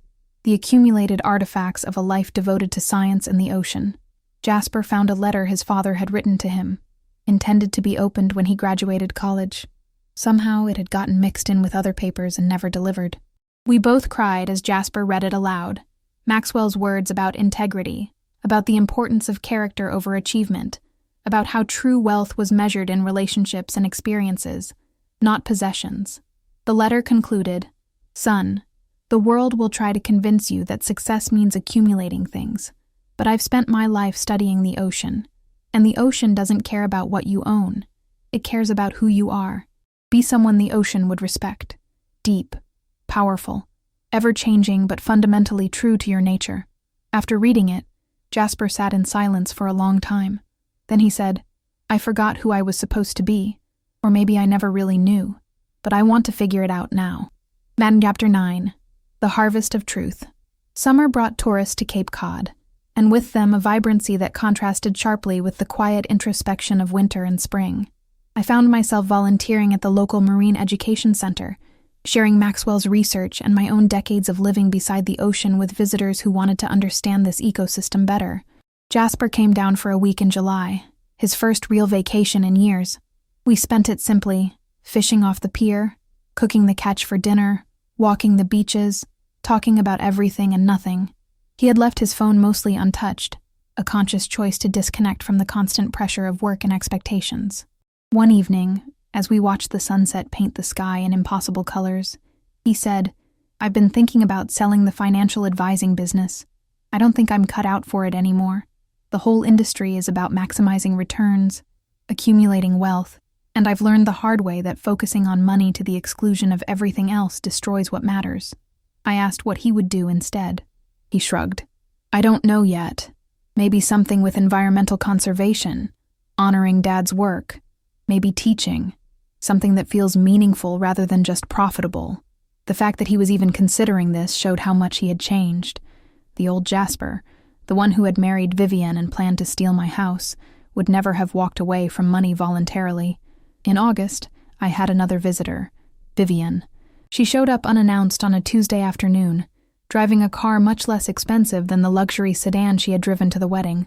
the accumulated artifacts of a life devoted to science and the ocean. Jasper found a letter his father had written to him, intended to be opened when he graduated college. Somehow it had gotten mixed in with other papers and never delivered. We both cried as Jasper read it aloud. Maxwell's words about integrity, about the importance of character over achievement, about how true wealth was measured in relationships and experiences, not possessions. The letter concluded, "Son, the world will try to convince you that success means accumulating things, but I've spent my life studying the ocean, and the ocean doesn't care about what you own. It cares about who you are. Be someone the ocean would respect. Deep, powerful, ever-changing but fundamentally true to your nature." After reading it, Jasper sat in silence for a long time. Then he said, "I forgot who I was supposed to be, or maybe I never really knew, but I want to figure it out now." Chapter 9. The Harvest of Truth. Summer brought tourists to Cape Cod, and with them a vibrancy that contrasted sharply with the quiet introspection of winter and spring. I found myself volunteering at the local Marine Education Center, sharing Maxwell's research and my own decades of living beside the ocean with visitors who wanted to understand this ecosystem better. Jasper came down for a week in July, his first real vacation in years. We spent it simply, fishing off the pier, cooking the catch for dinner, walking the beaches, talking about everything and nothing. He had left his phone mostly untouched, a conscious choice to disconnect from the constant pressure of work and expectations. One evening, as we watched the sunset paint the sky in impossible colors, he said, "I've been thinking about selling the financial advising business. I don't think I'm cut out for it anymore. The whole industry is about maximizing returns, accumulating wealth, and I've learned the hard way that focusing on money to the exclusion of everything else destroys what matters." I asked what he would do instead. He shrugged. "I don't know yet. Maybe something with environmental conservation, honoring Dad's work, maybe teaching, something that feels meaningful rather than just profitable." The fact that he was even considering this showed how much he had changed. The old Jasper, the one who had married Vivian and planned to steal my house, would never have walked away from money voluntarily. In August, I had another visitor, Vivian. She showed up unannounced on a Tuesday afternoon, driving a car much less expensive than the luxury sedan she had driven to the wedding.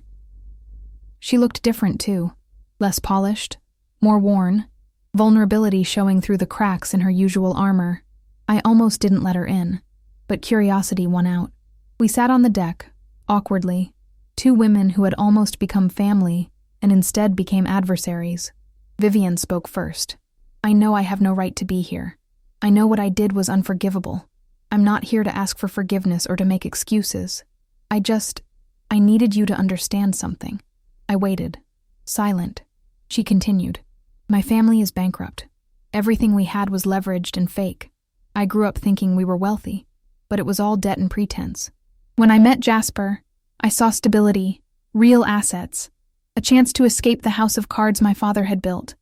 She looked different, too. Less polished, more worn, vulnerability showing through the cracks in her usual armor. I almost didn't let her in, but curiosity won out. We sat on the deck, awkwardly, two women who had almost become family and instead became adversaries. Vivian spoke first. "I know I have no right to be here. I know what I did was unforgivable. I'm not here to ask for forgiveness or to make excuses. I needed you to understand something." I waited, silent. She continued. "My family is bankrupt. Everything we had was leveraged and fake. I grew up thinking we were wealthy, but it was all debt and pretense. When I met Jasper, I saw stability, real assets, a chance to escape the house of cards my father had built.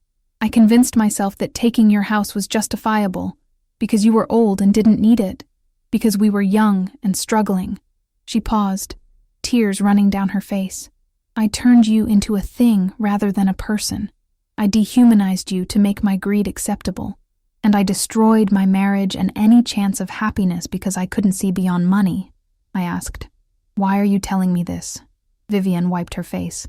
I convinced myself that taking your house was justifiable, because you were old and didn't need it, because we were young and struggling. She paused, tears running down her face. I turned you into a thing rather than a person. I dehumanized you to make my greed acceptable, and I destroyed my marriage and any chance of happiness because I couldn't see beyond money. I asked, "Why are you telling me this?" Vivian wiped her face.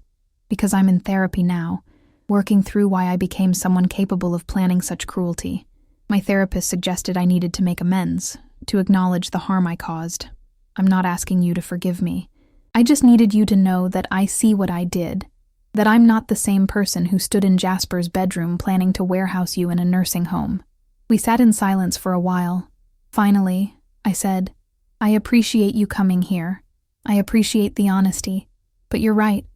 "Because I'm in therapy now, working through why I became someone capable of planning such cruelty. My therapist suggested I needed to make amends, to acknowledge the harm I caused. I'm not asking you to forgive me. I just needed you to know that I see what I did, that I'm not the same person who stood in Jasper's bedroom planning to warehouse you in a nursing home." We sat in silence for a while. Finally, I said, "I appreciate you coming here. I appreciate the honesty. But you're right.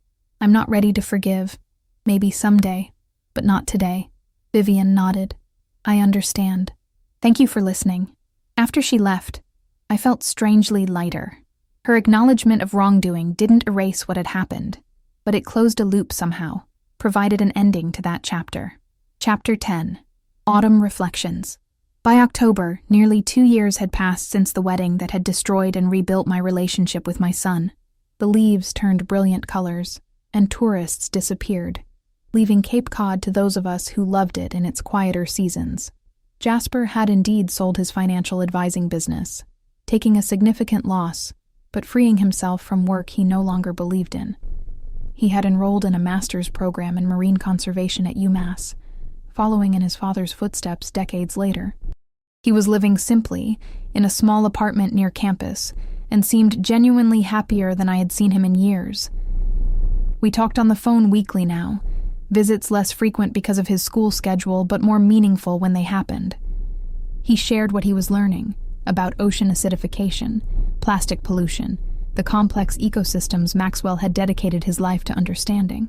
I'm not ready to forgive. Maybe someday, but not today." Vivian nodded. "I understand. Thank you for listening." After she left, I felt strangely lighter. Her acknowledgement of wrongdoing didn't erase what had happened, but it closed a loop somehow, provided an ending to that chapter. Chapter 10. Autumn Reflections. By October, nearly 2 years had passed since the wedding that had destroyed and rebuilt my relationship with my son. The leaves turned brilliant colors, and tourists disappeared, leaving Cape Cod to those of us who loved it in its quieter seasons. Jasper had indeed sold his financial advising business, taking a significant loss, but freeing himself from work he no longer believed in. He had enrolled in a master's program in marine conservation at UMass, following in his father's footsteps decades later. He was living simply, in a small apartment near campus, and seemed genuinely happier than I had seen him in years. We talked on the phone weekly now, visits less frequent because of his school schedule, but more meaningful when they happened. He shared what he was learning about ocean acidification, plastic pollution, the complex ecosystems Maxwell had dedicated his life to understanding.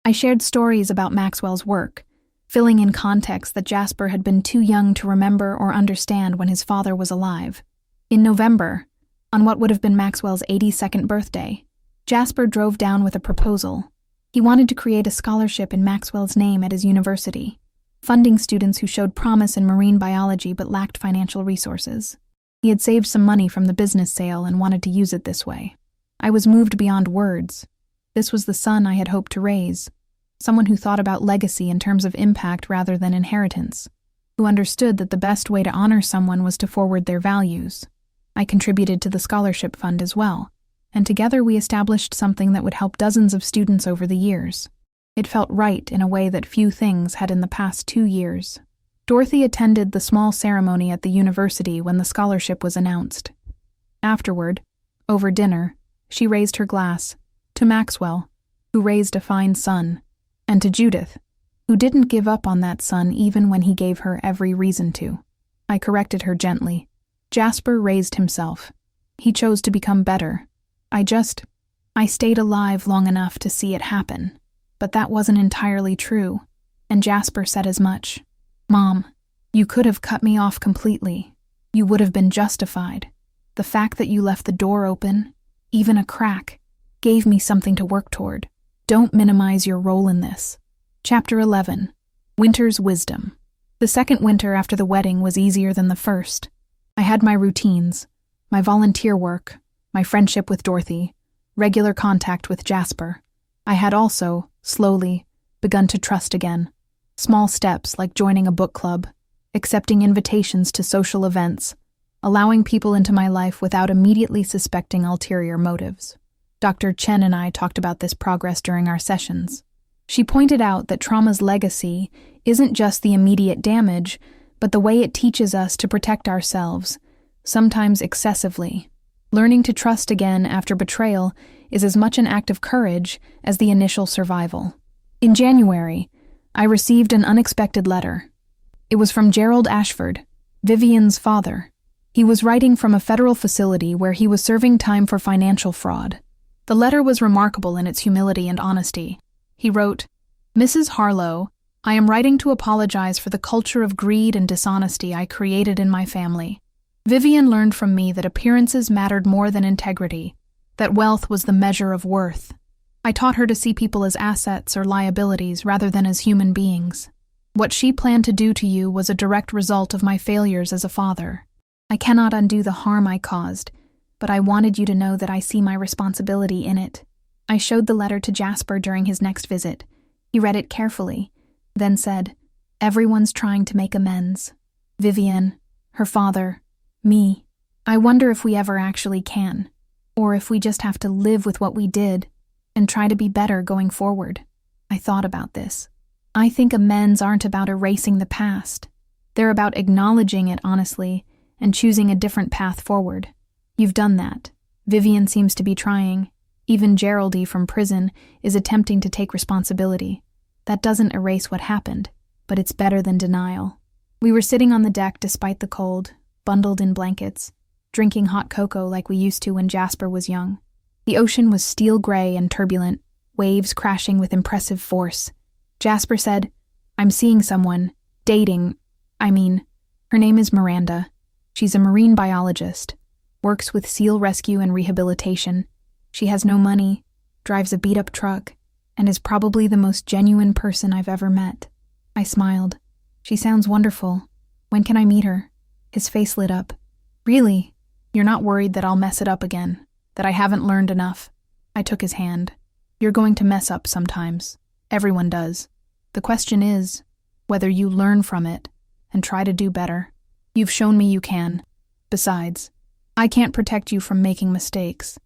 I shared stories about Maxwell's work, filling in context that Jasper had been too young to remember or understand when his father was alive. In November, on what would have been Maxwell's 82nd birthday, Jasper drove down with a proposal. He wanted to create a scholarship in Maxwell's name at his university, funding students who showed promise in marine biology but lacked financial resources. He had saved some money from the business sale and wanted to use it this way. I was moved beyond words. This was the son I had hoped to raise, someone who thought about legacy in terms of impact rather than inheritance, who understood that the best way to honor someone was to forward their values. I contributed to the scholarship fund as well, and together we established something that would help dozens of students over the years. It felt right in a way that few things had in the past 2 years. Dorothy attended the small ceremony at the university when the scholarship was announced. Afterward, over dinner, she raised her glass to Maxwell, who raised a fine son, and to Judith, who didn't give up on that son even when he gave her every reason to. I corrected her gently. Jasper raised himself. He chose to become better. I stayed alive long enough to see it happen. But that wasn't entirely true, and Jasper said as much. "Mom, you could have cut me off completely. You would have been justified. The fact that you left the door open, even a crack, gave me something to work toward. Don't minimize your role in this." Chapter 11. Winter's Wisdom. The second winter after the wedding was easier than the first. I had my routines, my volunteer work, my friendship with Dorothy, regular contact with Jasper. I had also, slowly, begun to trust again. Small steps like joining a book club, accepting invitations to social events, allowing people into my life without immediately suspecting ulterior motives. Dr. Chen and I talked about this progress during our sessions. She pointed out that trauma's legacy isn't just the immediate damage, but the way it teaches us to protect ourselves, sometimes excessively. Learning to trust again after betrayal is as much an act of courage as the initial survival. In January, I received an unexpected letter. It was from Gerald Ashford, Vivian's father. He was writing from a federal facility where he was serving time for financial fraud. The letter was remarkable in its humility and honesty. He wrote, "Mrs. Harlow, I am writing to apologize for the culture of greed and dishonesty I created in my family. Vivian learned from me that appearances mattered more than integrity, that wealth was the measure of worth. I taught her to see people as assets or liabilities rather than as human beings. What she planned to do to you was a direct result of my failures as a father. I cannot undo the harm I caused, but I wanted you to know that I see my responsibility in it. I showed the letter to Jasper during his next visit. He read it carefully, then said, "Everyone's trying to make amends. Vivian, her father, me. I wonder if we ever actually can, or if we just have to live with what we did and try to be better going forward." I thought about this. I think amends aren't about erasing the past. They're about acknowledging it honestly and choosing a different path forward. You've done that. Vivian seems to be trying. Even Geraldine from prison is attempting to take responsibility. That doesn't erase what happened, but it's better than denial. We were sitting on the deck despite the cold, bundled in blankets, drinking hot cocoa like we used to when Jasper was young. The ocean was steel gray and turbulent, waves crashing with impressive force. Jasper said, "I'm seeing someone, dating, her name is Miranda. She's a marine biologist, works with seal rescue and rehabilitation. She has no money, drives a beat-up truck, and is probably the most genuine person I've ever met." I smiled. "She sounds wonderful. When can I meet her?" His face lit up. "Really? You're not worried that I'll mess it up again, that I haven't learned enough?" I took his hand. "You're going to mess up sometimes. Everyone does. The question is whether you learn from it and try to do better. You've shown me you can. Besides, I can't protect you from making mistakes.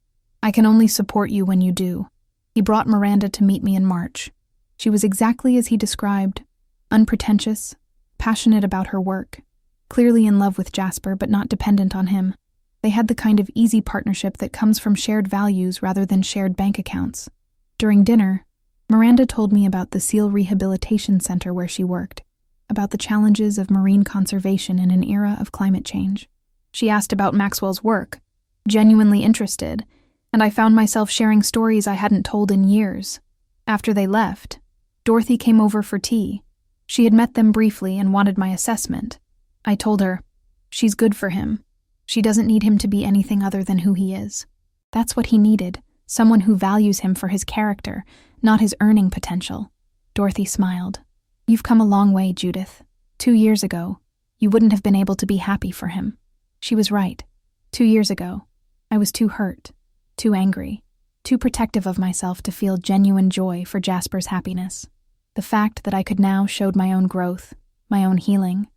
I can only support you when you do." He brought Miranda to meet me in March. She was exactly as he described, unpretentious, passionate about her work, clearly in love with Jasper but not dependent on him. They had the kind of easy partnership that comes from shared values rather than shared bank accounts. During dinner, Miranda told me about the SEAL Rehabilitation Center where she worked, about the challenges of marine conservation in an era of climate change. She asked about Maxwell's work, genuinely interested, and I found myself sharing stories I hadn't told in years. After they left, Dorothy came over for tea. She had met them briefly and wanted my assessment. I told her, "She's good for him. She doesn't need him to be anything other than who he is." That's what he needed, someone who values him for his character, not his earning potential. Dorothy smiled. "You've come a long way, Judith. 2 years ago, you wouldn't have been able to be happy for him." She was right. 2 years ago, I was too hurt, too angry, too protective of myself to feel genuine joy for Jasper's happiness. The fact that I could now showed my own growth, my own healing.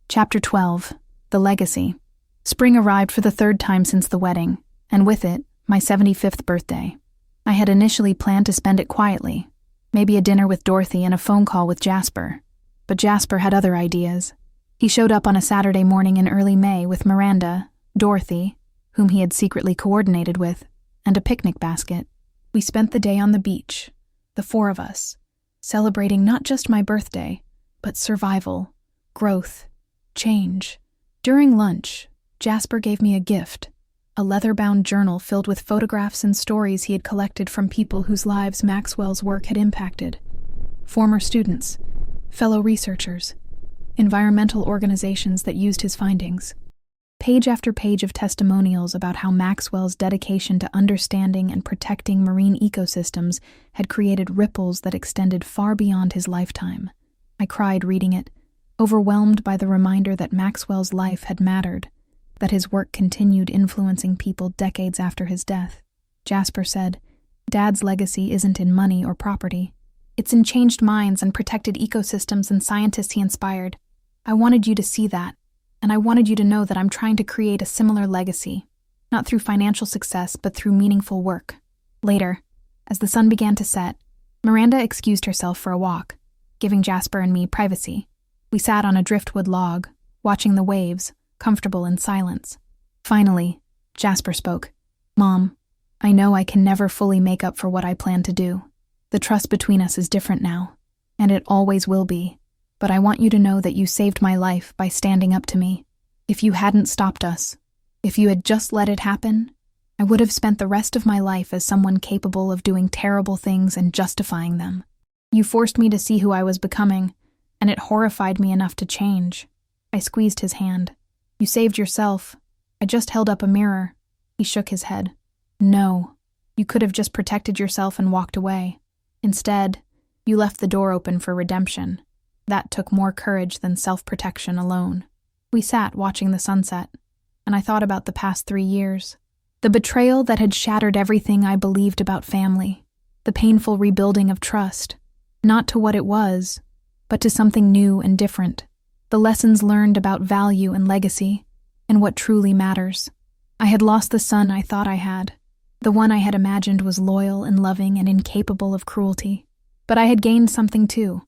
Chapter 12. The Legacy. Spring arrived for the 3rd time since the wedding, and with it, my 75th birthday. I had initially planned to spend it quietly, maybe a dinner with Dorothy and a phone call with Jasper. But Jasper had other ideas. He showed up on a Saturday morning in early May with Miranda, Dorothy, whom he had secretly coordinated with, and a picnic basket. We spent the day on the beach, the 4 of us, celebrating not just my birthday, but survival, growth, change. During lunch, Jasper gave me a gift, a leather-bound journal filled with photographs and stories he had collected from people whose lives Maxwell's work had impacted. Former students, fellow researchers, environmental organizations that used his findings. Page after page of testimonials about how Maxwell's dedication to understanding and protecting marine ecosystems had created ripples that extended far beyond his lifetime. I cried reading it, overwhelmed by the reminder that Maxwell's life had mattered, that his work continued influencing people decades after his death. Jasper said, "Dad's legacy isn't in money or property. It's in changed minds and protected ecosystems and scientists he inspired. I wanted you to see that, and I wanted you to know that I'm trying to create a similar legacy, not through financial success, but through meaningful work." Later, as the sun began to set, Miranda excused herself for a walk, giving Jasper and me privacy. We sat on a driftwood log, watching the waves, comfortable in silence. Finally, Jasper spoke. "Mom, I know I can never fully make up for what I plan to do. The trust between us is different now, and it always will be. But I want you to know that you saved my life by standing up to me. If you hadn't stopped us, if you had just let it happen, I would have spent the rest of my life as someone capable of doing terrible things and justifying them. You forced me to see who I was becoming, and it horrified me enough to change." I squeezed his hand. "You saved yourself. I just held up a mirror." He shook his head. "No, You could have just protected yourself and walked away. Instead, you left the door open for redemption. That took more courage than self-protection alone. We sat watching the sunset, and I thought about the past 3 years. The betrayal that had shattered everything I believed about family. The painful rebuilding of trust, not to what it was, but to something new and different. The lessons learned about value and legacy, and what truly matters. I had lost the son I thought I had. The one I had imagined was loyal and loving and incapable of cruelty. But I had gained something too.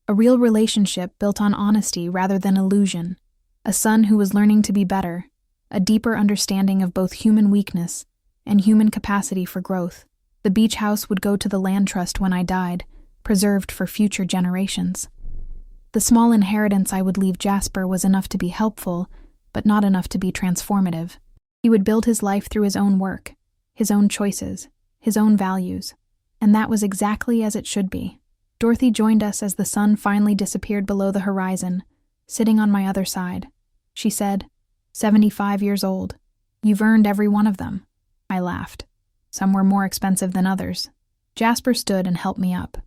A real relationship built on honesty rather than illusion. A son who was learning to be better. A deeper understanding of both human weakness and human capacity for growth. The beach house would go to the land trust when I died, preserved for future generations. The small inheritance I would leave Jasper was enough to be helpful, but not enough to be transformative. He would build his life through his own work, his own choices, his own values, and that was exactly as it should be. Dorothy joined us as the sun finally disappeared below the horizon, sitting on my other side. She said, 75 years old. You've earned every one of them. I laughed. Some were more expensive than others. Jasper stood and helped me up.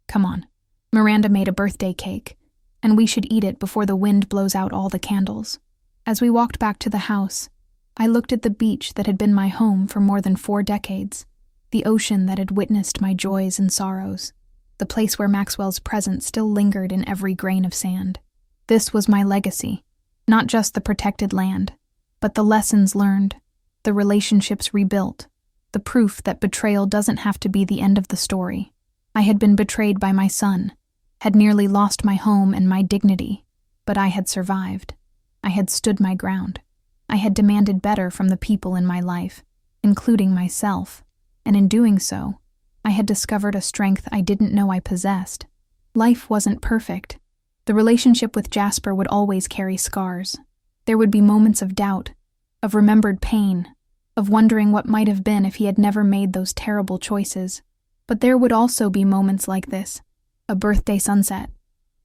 Come on. Miranda made a birthday cake, and we should eat it before the wind blows out all the candles. As we walked back to the house, I looked at the beach that had been my home for more than 4 decades, the ocean that had witnessed my joys and sorrows, the place where Maxwell's presence still lingered in every grain of sand. This was my legacy, not just the protected land, but the lessons learned, the relationships rebuilt, the proof that betrayal doesn't have to be the end of the story. I had been betrayed by my son, had nearly lost my home and my dignity, but I had survived. I had stood my ground. I had demanded better from the people in my life, including myself, and in doing so, I had discovered a strength I didn't know I possessed. Life wasn't perfect. The relationship with Jasper would always carry scars. There would be moments of doubt, of remembered pain, of wondering what might have been if he had never made those terrible choices. But there would also be moments like this, a birthday sunset,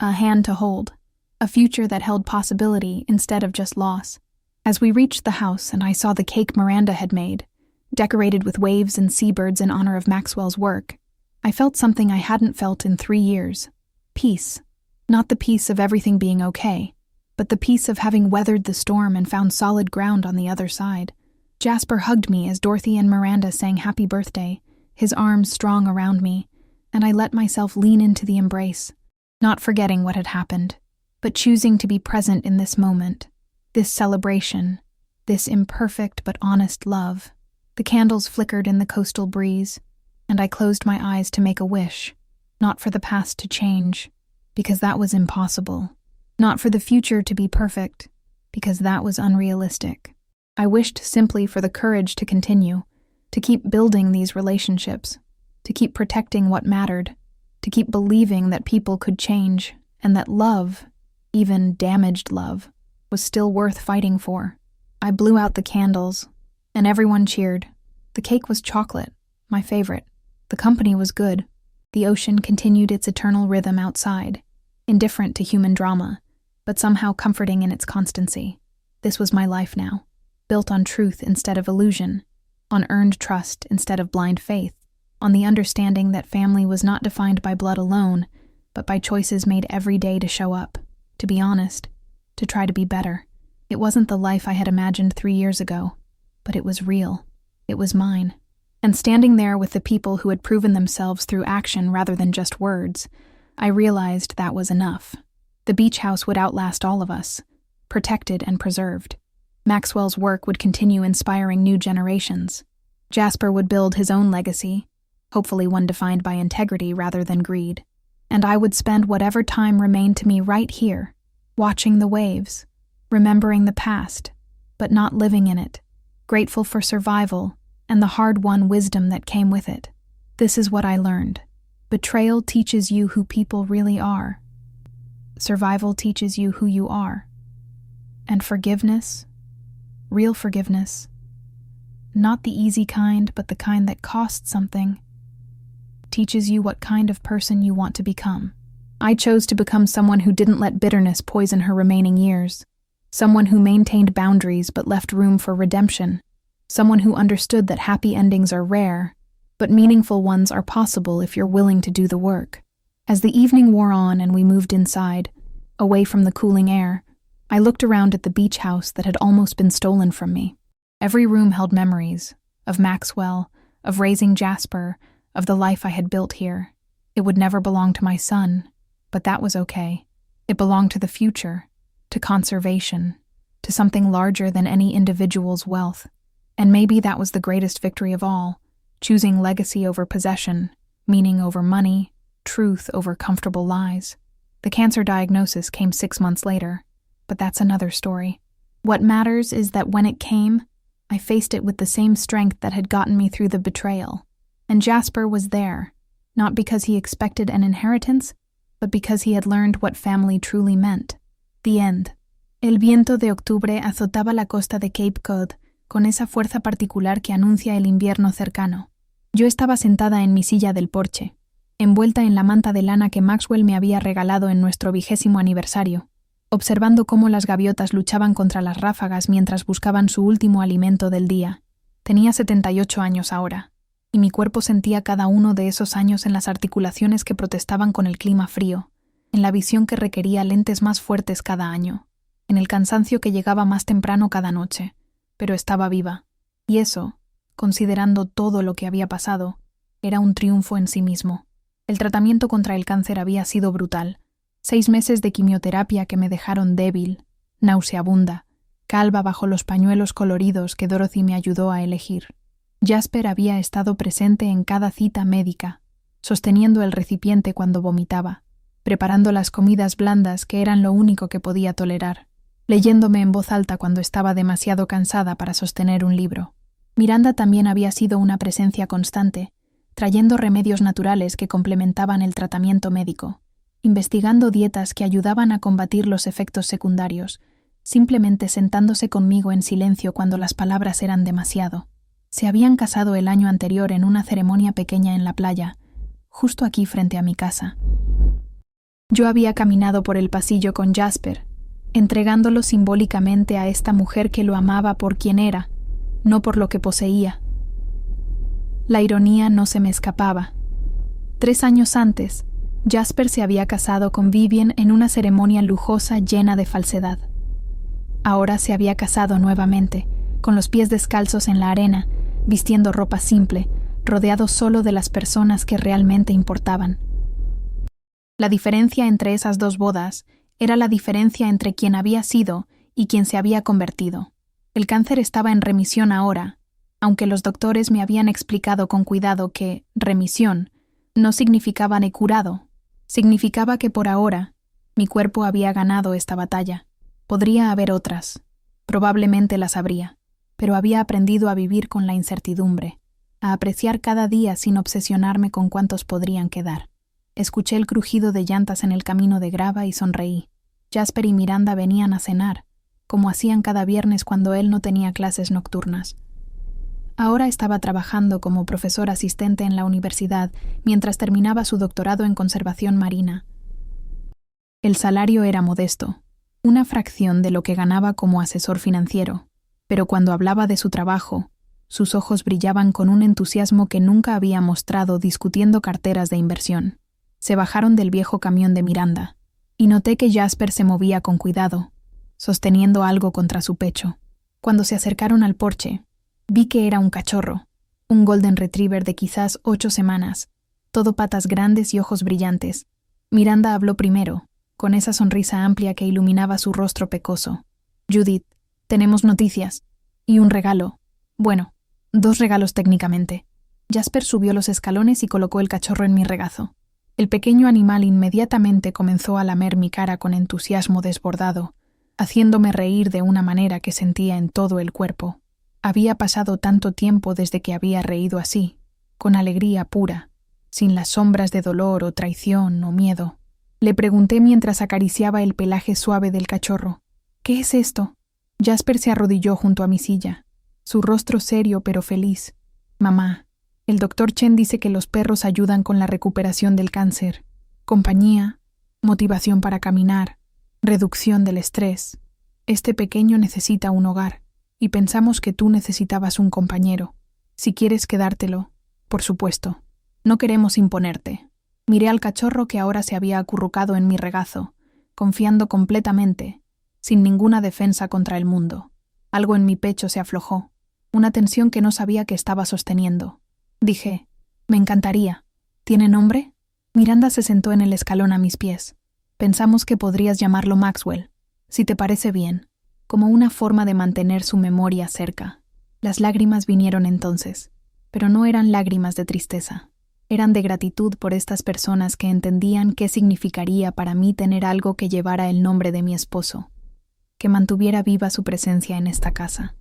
a hand to hold, a future that held possibility instead of just loss. As we reached the house and I saw the cake Miranda had made, decorated with waves and seabirds in honor of Maxwell's work, I felt something I hadn't felt in 3 years. Peace. Not the peace of everything being okay, but the peace of having weathered the storm and found solid ground on the other side. Jasper hugged me as Dorothy and Miranda sang happy birthday, his arms strong around me, and I let myself lean into the embrace, not forgetting what had happened, but choosing to be present in this moment, this celebration, this imperfect but honest love. The candles flickered in the coastal breeze, and I closed my eyes to make a wish, not for the past to change, because that was impossible, not for the future to be perfect, because that was unrealistic. I wished simply for the courage to continue, to keep building these relationships, to keep protecting what mattered, to keep believing that people could change, and that love, even damaged love, was still worth fighting for. I blew out the candles, and everyone cheered. The cake was chocolate, my favorite. The company was good. The ocean continued its eternal rhythm outside, indifferent to human drama, but somehow comforting in its constancy. This was my life now, built on truth instead of illusion, on earned trust instead of blind faith, on the understanding that family was not defined by blood alone, but by choices made every day to show up, to be honest, to try to be better. It wasn't the life I had imagined 3 years ago, but it was real. It was mine. And standing there with the people who had proven themselves through action rather than just words, I realized that was enough. The beach house would outlast all of us, protected and preserved. Maxwell's work would continue inspiring new generations. Jasper would build his own legacy, hopefully one defined by integrity rather than greed. And I would spend whatever time remained to me right here, watching the waves, remembering the past, but not living in it, grateful for survival and the hard-won wisdom that came with it. This is what I learned. Betrayal teaches you who people really are. Survival teaches you who you are. And forgiveness, real forgiveness, not the easy kind, but the kind that costs something, teaches you what kind of person you want to become. I chose to become someone who didn't let bitterness poison her remaining years, someone who maintained boundaries but left room for redemption, someone who understood that happy endings are rare, but meaningful ones are possible if you're willing to do the work. As the evening wore on and we moved inside, away from the cooling air, I looked around at the beach house that had almost been stolen from me. Every room held memories of Maxwell, of raising Jasper, of the life I had built here. It would never belong to my son, but that was okay. It belonged to the future, to conservation, to something larger than any individual's wealth. And maybe that was the greatest victory of all, choosing legacy over possession, meaning over money, truth over comfortable lies. The cancer diagnosis came 6 months later, but that's another story. What matters is that when it came, I faced it with the same strength that had gotten me through the betrayal. And Jasper was there, not because he expected an inheritance, but because he had learned what family truly meant. The end. El viento de octubre azotaba la costa de Cape Cod con esa fuerza particular que anuncia el invierno cercano. Yo estaba sentada en mi silla del porche, envuelta en la manta de lana que Maxwell me había regalado en nuestro 20º aniversario, observando cómo las gaviotas luchaban contra las ráfagas mientras buscaban su último alimento del día. Tenía 78 años ahora, y mi cuerpo sentía cada uno de esos años en las articulaciones que protestaban con el clima frío, en la visión que requería lentes más fuertes cada año, en el cansancio que llegaba más temprano cada noche, pero estaba viva. Y eso, considerando todo lo que había pasado, era un triunfo en sí mismo. El tratamiento contra el cáncer había sido brutal. 6 meses de quimioterapia que me dejaron débil, nauseabunda, calva bajo los pañuelos coloridos que Dorothy me ayudó a elegir. Jasper había estado presente en cada cita médica, sosteniendo el recipiente cuando vomitaba, preparando las comidas blandas que eran lo único que podía tolerar, leyéndome en voz alta cuando estaba demasiado cansada para sostener un libro. Miranda también había sido una presencia constante, trayendo remedios naturales que complementaban el tratamiento médico, investigando dietas que ayudaban a combatir los efectos secundarios, simplemente sentándose conmigo en silencio cuando las palabras eran demasiado. Se habían casado el año anterior en una ceremonia pequeña en la playa, justo aquí frente a mi casa. Yo había caminado por el pasillo con Jasper, entregándolo simbólicamente a esta mujer que lo amaba por quien era, no por lo que poseía. La ironía no se me escapaba. 3 años antes, Jasper se había casado con Vivian en una ceremonia lujosa llena de falsedad. Ahora se había casado nuevamente, con los pies descalzos en la arena, vistiendo ropa simple, rodeado solo de las personas que realmente importaban. La diferencia entre esas 2 bodas era la diferencia entre quien había sido y quien se había convertido. El cáncer estaba en remisión ahora, aunque los doctores me habían explicado con cuidado que remisión no significaba he curado, significaba que por ahora mi cuerpo había ganado esta batalla. Podría haber otras, probablemente las habría, pero había aprendido a vivir con la incertidumbre, a apreciar cada día sin obsesionarme con cuántos podrían quedar. Escuché el crujido de llantas en el camino de grava y sonreí. Jasper y Miranda venían a cenar, como hacían cada viernes cuando él no tenía clases nocturnas. Ahora estaba trabajando como profesor asistente en la universidad mientras terminaba su doctorado en conservación marina. El salario era modesto, una fracción de lo que ganaba como asesor financiero, pero cuando hablaba de su trabajo, sus ojos brillaban con un entusiasmo que nunca había mostrado discutiendo carteras de inversión. Se bajaron del viejo camión de Miranda, y noté que Jasper se movía con cuidado, sosteniendo algo contra su pecho. Cuando se acercaron al porche, vi que era un cachorro, un golden retriever de quizás 8 semanas, todo patas grandes y ojos brillantes. Miranda habló primero, con esa sonrisa amplia que iluminaba su rostro pecoso. Judith, tenemos noticias. Y un regalo. Bueno, 2 regalos técnicamente. Jasper subió los escalones y colocó el cachorro en mi regazo. El pequeño animal inmediatamente comenzó a lamer mi cara con entusiasmo desbordado, haciéndome reír de una manera que sentía en todo el cuerpo. Había pasado tanto tiempo desde que había reído así, con alegría pura, sin las sombras de dolor o traición o miedo. Le pregunté mientras acariciaba el pelaje suave del cachorro. ¿Qué es esto? Jasper se arrodilló junto a mi silla, su rostro serio pero feliz. Mamá, el doctor Chen dice que los perros ayudan con la recuperación del cáncer, compañía, motivación para caminar, reducción del estrés. Este pequeño necesita un hogar, y pensamos que tú necesitabas un compañero. Si quieres quedártelo, Por supuesto. No queremos imponerte. Miré al cachorro que ahora se había acurrucado en mi regazo, confiando completamente, sin ninguna defensa contra el mundo. Algo en mi pecho se aflojó, una tensión que no sabía que estaba sosteniendo. Dije, me encantaría. ¿Tiene nombre? Miranda se sentó en el escalón a mis pies. Pensamos que podrías llamarlo Maxwell, si te parece bien, como una forma de mantener su memoria cerca. Las lágrimas vinieron entonces, pero no eran lágrimas de tristeza. Eran de gratitud por estas personas que entendían qué significaría para mí tener algo que llevara el nombre de mi esposo, que mantuviera viva su presencia en esta casa.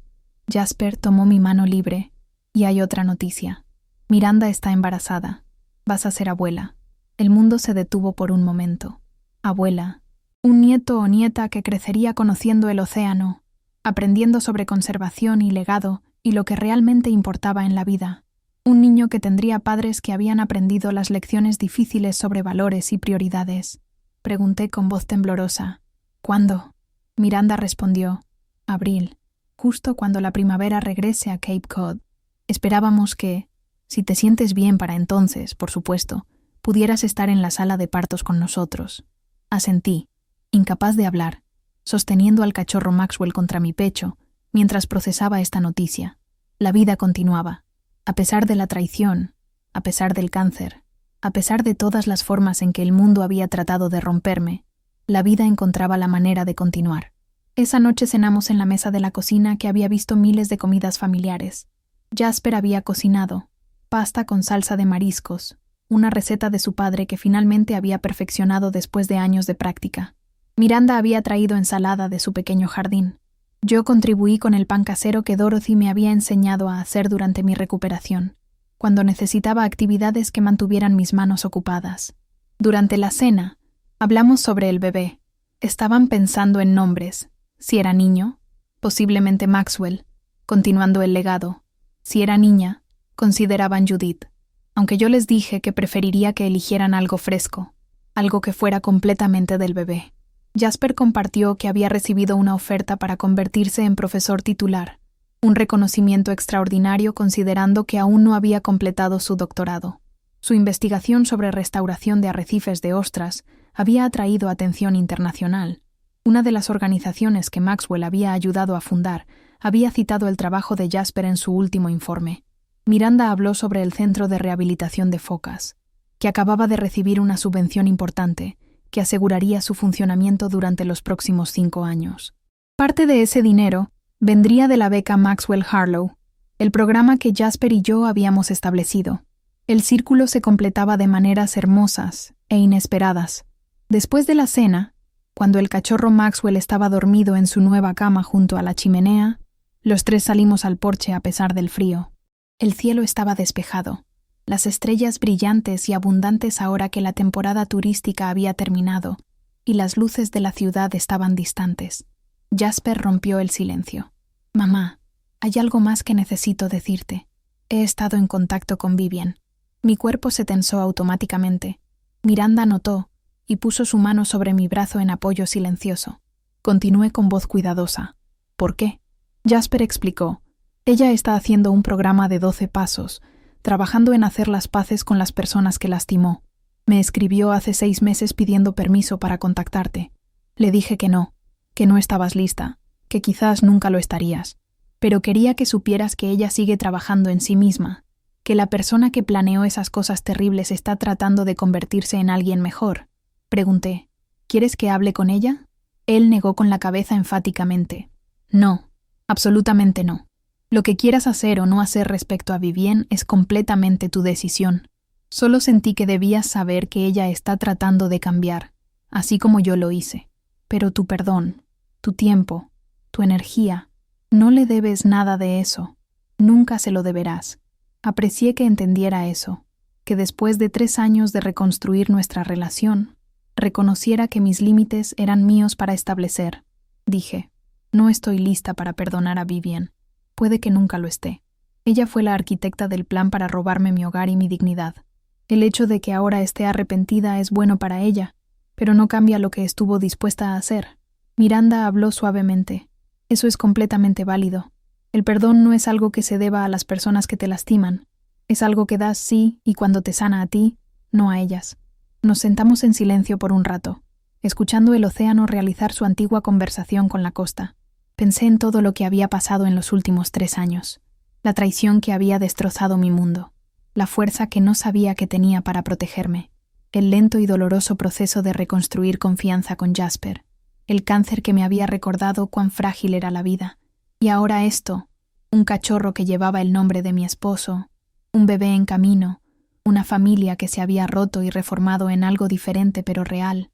Jasper tomó mi mano libre, y hay otra noticia. Miranda está embarazada. Vas a ser abuela. El mundo se detuvo por un momento. Abuela. Un nieto o nieta que crecería conociendo el océano, aprendiendo sobre conservación y legado y lo que realmente importaba en la vida. Un niño que tendría padres que habían aprendido las lecciones difíciles sobre valores y prioridades. Pregunté con voz temblorosa. ¿Cuándo? Miranda respondió. Abril, justo cuando la primavera regrese a Cape Cod. Esperábamos que, si te sientes bien para entonces, por supuesto, pudieras estar en la sala de partos con nosotros. Asentí, incapaz de hablar, sosteniendo al cachorro Maxwell contra mi pecho, mientras procesaba esta noticia. La vida continuaba. A pesar de la traición, a pesar del cáncer, a pesar de todas las formas en que el mundo había tratado de romperme, la vida encontraba la manera de continuar. Esa noche cenamos en la mesa de la cocina que había visto miles de comidas familiares. Jasper había cocinado pasta con salsa de mariscos, una receta de su padre que finalmente había perfeccionado después de años de práctica. Miranda había traído ensalada de su pequeño jardín. Yo contribuí con el pan casero que Dorothy me había enseñado a hacer durante mi recuperación, cuando necesitaba actividades que mantuvieran mis manos ocupadas. Durante la cena, hablamos sobre el bebé. Estaban pensando en nombres. Si era niño, posiblemente Maxwell, continuando el legado. Si era niña, consideraban Judith, aunque yo les dije que preferiría que eligieran algo fresco, algo que fuera completamente del bebé. Jasper compartió que había recibido una oferta para convertirse en profesor titular, un reconocimiento extraordinario considerando que aún no había completado su doctorado. Su investigación sobre restauración de arrecifes de ostras había atraído atención internacional. Una de las organizaciones que Maxwell había ayudado a fundar había citado el trabajo de Jasper en su último informe. Miranda habló sobre el Centro de Rehabilitación de Focas, que acababa de recibir una subvención importante que aseguraría su funcionamiento durante los próximos 5 años. Parte de ese dinero vendría de la beca Maxwell Harlow, el programa que Jasper y yo habíamos establecido. El círculo se completaba de maneras hermosas e inesperadas. Después de la cena, cuando el cachorro Maxwell estaba dormido en su nueva cama junto a la chimenea, los tres salimos al porche a pesar del frío. El cielo estaba despejado, las estrellas brillantes y abundantes ahora que la temporada turística había terminado, y las luces de la ciudad estaban distantes. Jasper rompió el silencio. Mamá, hay algo más que necesito decirte. He estado en contacto con Vivian. Mi cuerpo se tensó automáticamente. Miranda notó y puso su mano sobre mi brazo en apoyo silencioso. Continué con voz cuidadosa. ¿Por qué? Jasper explicó. Ella está haciendo un programa de 12 pasos, trabajando en hacer las paces con las personas que lastimó. Me escribió hace 6 meses pidiendo permiso para contactarte. Le dije que no estabas lista, que quizás nunca lo estarías, pero quería que supieras que ella sigue trabajando en sí misma, que la persona que planeó esas cosas terribles está tratando de convertirse en alguien mejor. Pregunté, ¿quieres que hable con ella? Él negó con la cabeza enfáticamente. No, absolutamente no. Lo que quieras hacer o no hacer respecto a Vivienne es completamente tu decisión. Solo sentí que debías saber que ella está tratando de cambiar, así como yo lo hice. Pero tu perdón, tu tiempo, tu energía, no le debes nada de eso. Nunca se lo deberás. Aprecié que entendiera eso, que después de 3 años de reconstruir nuestra relación, reconociera que mis límites eran míos para establecer. Dije, no estoy lista para perdonar a Vivian. Puede que nunca lo esté. Ella fue la arquitecta del plan para robarme mi hogar y mi dignidad. El hecho de que ahora esté arrepentida es bueno para ella, pero no cambia lo que estuvo dispuesta a hacer. Miranda habló suavemente. Eso es completamente válido. El perdón no es algo que se deba a las personas que te lastiman. Es algo que das sí y cuando te sana a ti, no a ellas. Nos sentamos en silencio por un rato, escuchando el océano realizar su antigua conversación con la costa. Pensé en todo lo que había pasado en los últimos 3 años, la traición que había destrozado mi mundo, la fuerza que no sabía que tenía para protegerme, el lento y doloroso proceso de reconstruir confianza con Jasper, el cáncer que me había recordado cuán frágil era la vida, y ahora esto, un cachorro que llevaba el nombre de mi esposo, un bebé en camino, una familia que se había roto y reformado en algo diferente pero real.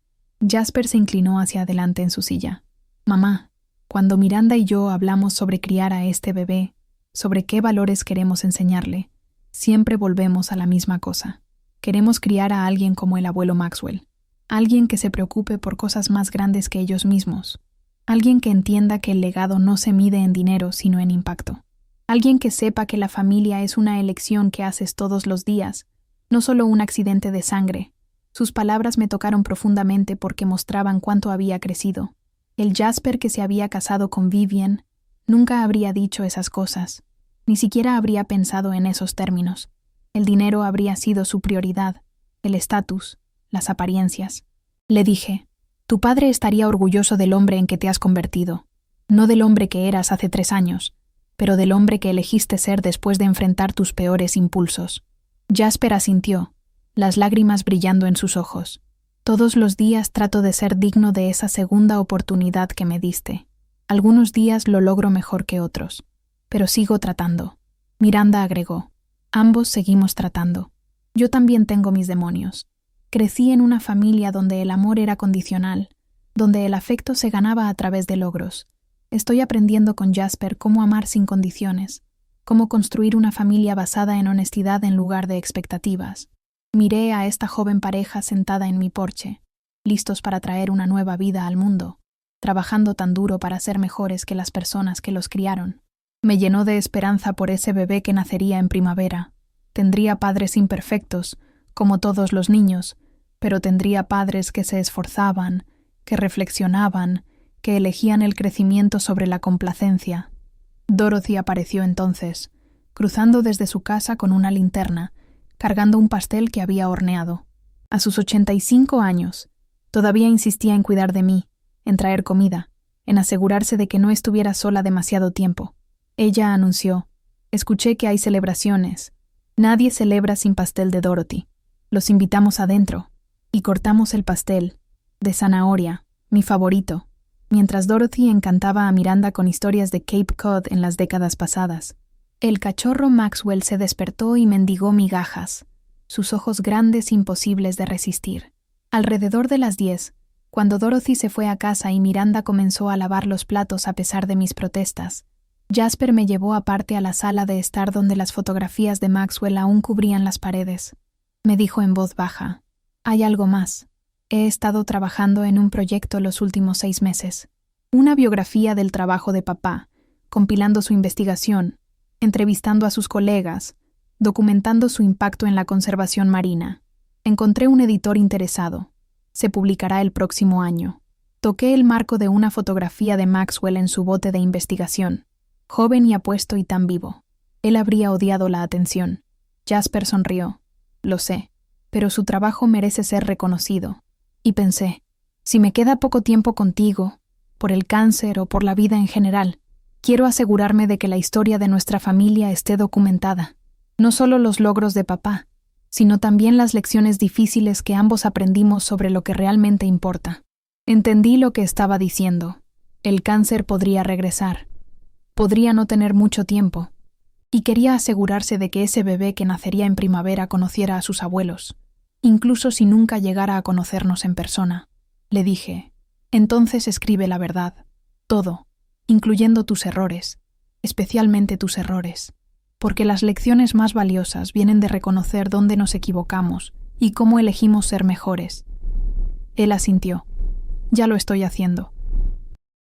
Jasper se inclinó hacia adelante en su silla. Mamá, cuando Miranda y yo hablamos sobre criar a este bebé, sobre qué valores queremos enseñarle, siempre volvemos a la misma cosa. Queremos criar a alguien como el abuelo Maxwell, alguien que se preocupe por cosas más grandes que ellos mismos, alguien que entienda que el legado no se mide en dinero sino en impacto, alguien que sepa que la familia es una elección que haces todos los días, no solo un accidente de sangre. Sus palabras me tocaron profundamente porque mostraban cuánto había crecido. El Jasper que se había casado con Vivian nunca habría dicho esas cosas, ni siquiera habría pensado en esos términos. El dinero habría sido su prioridad, el estatus, las apariencias. Le dije, tu padre estaría orgulloso del hombre en que te has convertido, no del hombre que eras hace 3 años, pero del hombre que elegiste ser después de enfrentar tus peores impulsos. Jasper asintió, las lágrimas brillando en sus ojos. Todos los días trato de ser digno de esa segunda oportunidad que me diste. Algunos días lo logro mejor que otros, pero sigo tratando. Miranda agregó, ambos seguimos tratando. Yo también tengo mis demonios. Crecí en una familia donde el amor era condicional, donde el afecto se ganaba a través de logros. Estoy aprendiendo con Jasper cómo amar sin condiciones, cómo construir una familia basada en honestidad en lugar de expectativas. Miré a esta joven pareja sentada en mi porche, listos para traer una nueva vida al mundo, trabajando tan duro para ser mejores que las personas que los criaron. Me llenó de esperanza por ese bebé que nacería en primavera. Tendría padres imperfectos, como todos los niños, pero tendría padres que se esforzaban, que reflexionaban, que elegían el crecimiento sobre la complacencia. Dorothy apareció entonces, cruzando desde su casa con una linterna, cargando un pastel que había horneado. A sus 85 años, todavía insistía en cuidar de mí, en traer comida, en asegurarse de que no estuviera sola demasiado tiempo. Ella anunció, escuché que hay celebraciones. Nadie celebra sin pastel de Dorothy. Los invitamos adentro, y cortamos el pastel, de zanahoria, mi favorito, mientras Dorothy encantaba a Miranda con historias de Cape Cod en las décadas pasadas. El cachorro Maxwell se despertó y mendigó migajas, sus ojos grandes imposibles de resistir. Alrededor de las 10, cuando Dorothy se fue a casa y Miranda comenzó a lavar los platos a pesar de mis protestas, Jasper me llevó aparte a la sala de estar donde las fotografías de Maxwell aún cubrían las paredes. Me dijo en voz baja, hay algo más. He estado trabajando en un proyecto los últimos 6 meses. Una biografía del trabajo de papá, compilando su investigación, entrevistando a sus colegas, documentando su impacto en la conservación marina. Encontré un editor interesado. Se publicará el próximo año. Toqué el marco de una fotografía de Maxwell en su bote de investigación. Joven y apuesto y tan vivo. Él habría odiado la atención. Jasper sonrió. Lo sé, pero su trabajo merece ser reconocido. Y pensé, si me queda poco tiempo contigo, por el cáncer o por la vida en general, quiero asegurarme de que la historia de nuestra familia esté documentada. No solo los logros de papá, sino también las lecciones difíciles que ambos aprendimos sobre lo que realmente importa. Entendí lo que estaba diciendo. El cáncer podría regresar. Podría no tener mucho tiempo. Y quería asegurarse de que ese bebé que nacería en primavera conociera a sus abuelos, incluso si nunca llegara a conocernos en persona. Le dije, entonces escribe la verdad, todo, incluyendo tus errores, especialmente tus errores, porque las lecciones más valiosas vienen de reconocer dónde nos equivocamos y cómo elegimos ser mejores. Él asintió. Ya lo estoy haciendo.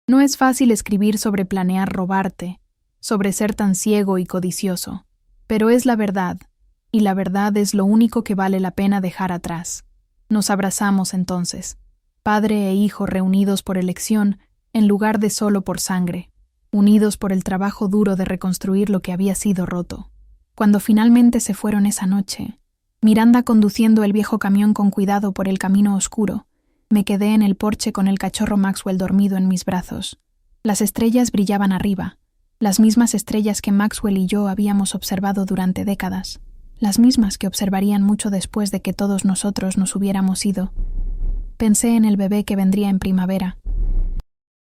No es fácil escribir sobre planear robarte, sobre ser tan ciego y codicioso, pero es la verdad, y la verdad es lo único que vale la pena dejar atrás. Nos abrazamos entonces, padre e hijo reunidos por elección en lugar de solo por sangre, unidos por el trabajo duro de reconstruir lo que había sido roto. Cuando finalmente se fueron esa noche, Miranda conduciendo el viejo camión con cuidado por el camino oscuro, me quedé en el porche con el cachorro Maxwell dormido en mis brazos. Las estrellas brillaban arriba, las mismas estrellas que Maxwell y yo habíamos observado durante décadas, las mismas que observarían mucho después de que todos nosotros nos hubiéramos ido. Pensé en el bebé que vendría en primavera,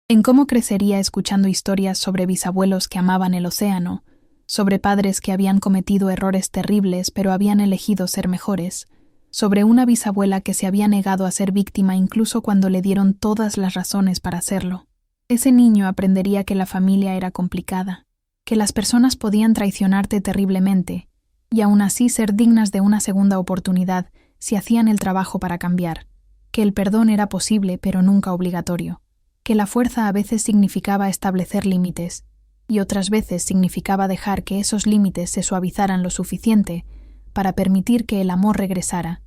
en cómo crecería escuchando historias sobre bisabuelos que amaban el océano, sobre padres que habían cometido errores terribles pero habían elegido ser mejores, sobre una bisabuela que se había negado a ser víctima incluso cuando le dieron todas las razones para hacerlo. Ese niño aprendería que la familia era complicada, que las personas podían traicionarte terriblemente, y aún así ser dignas de una segunda oportunidad si hacían el trabajo para cambiar, que el perdón era posible pero nunca obligatorio, que la fuerza a veces significaba establecer límites, y otras veces significaba dejar que esos límites se suavizaran lo suficiente para permitir que el amor regresara.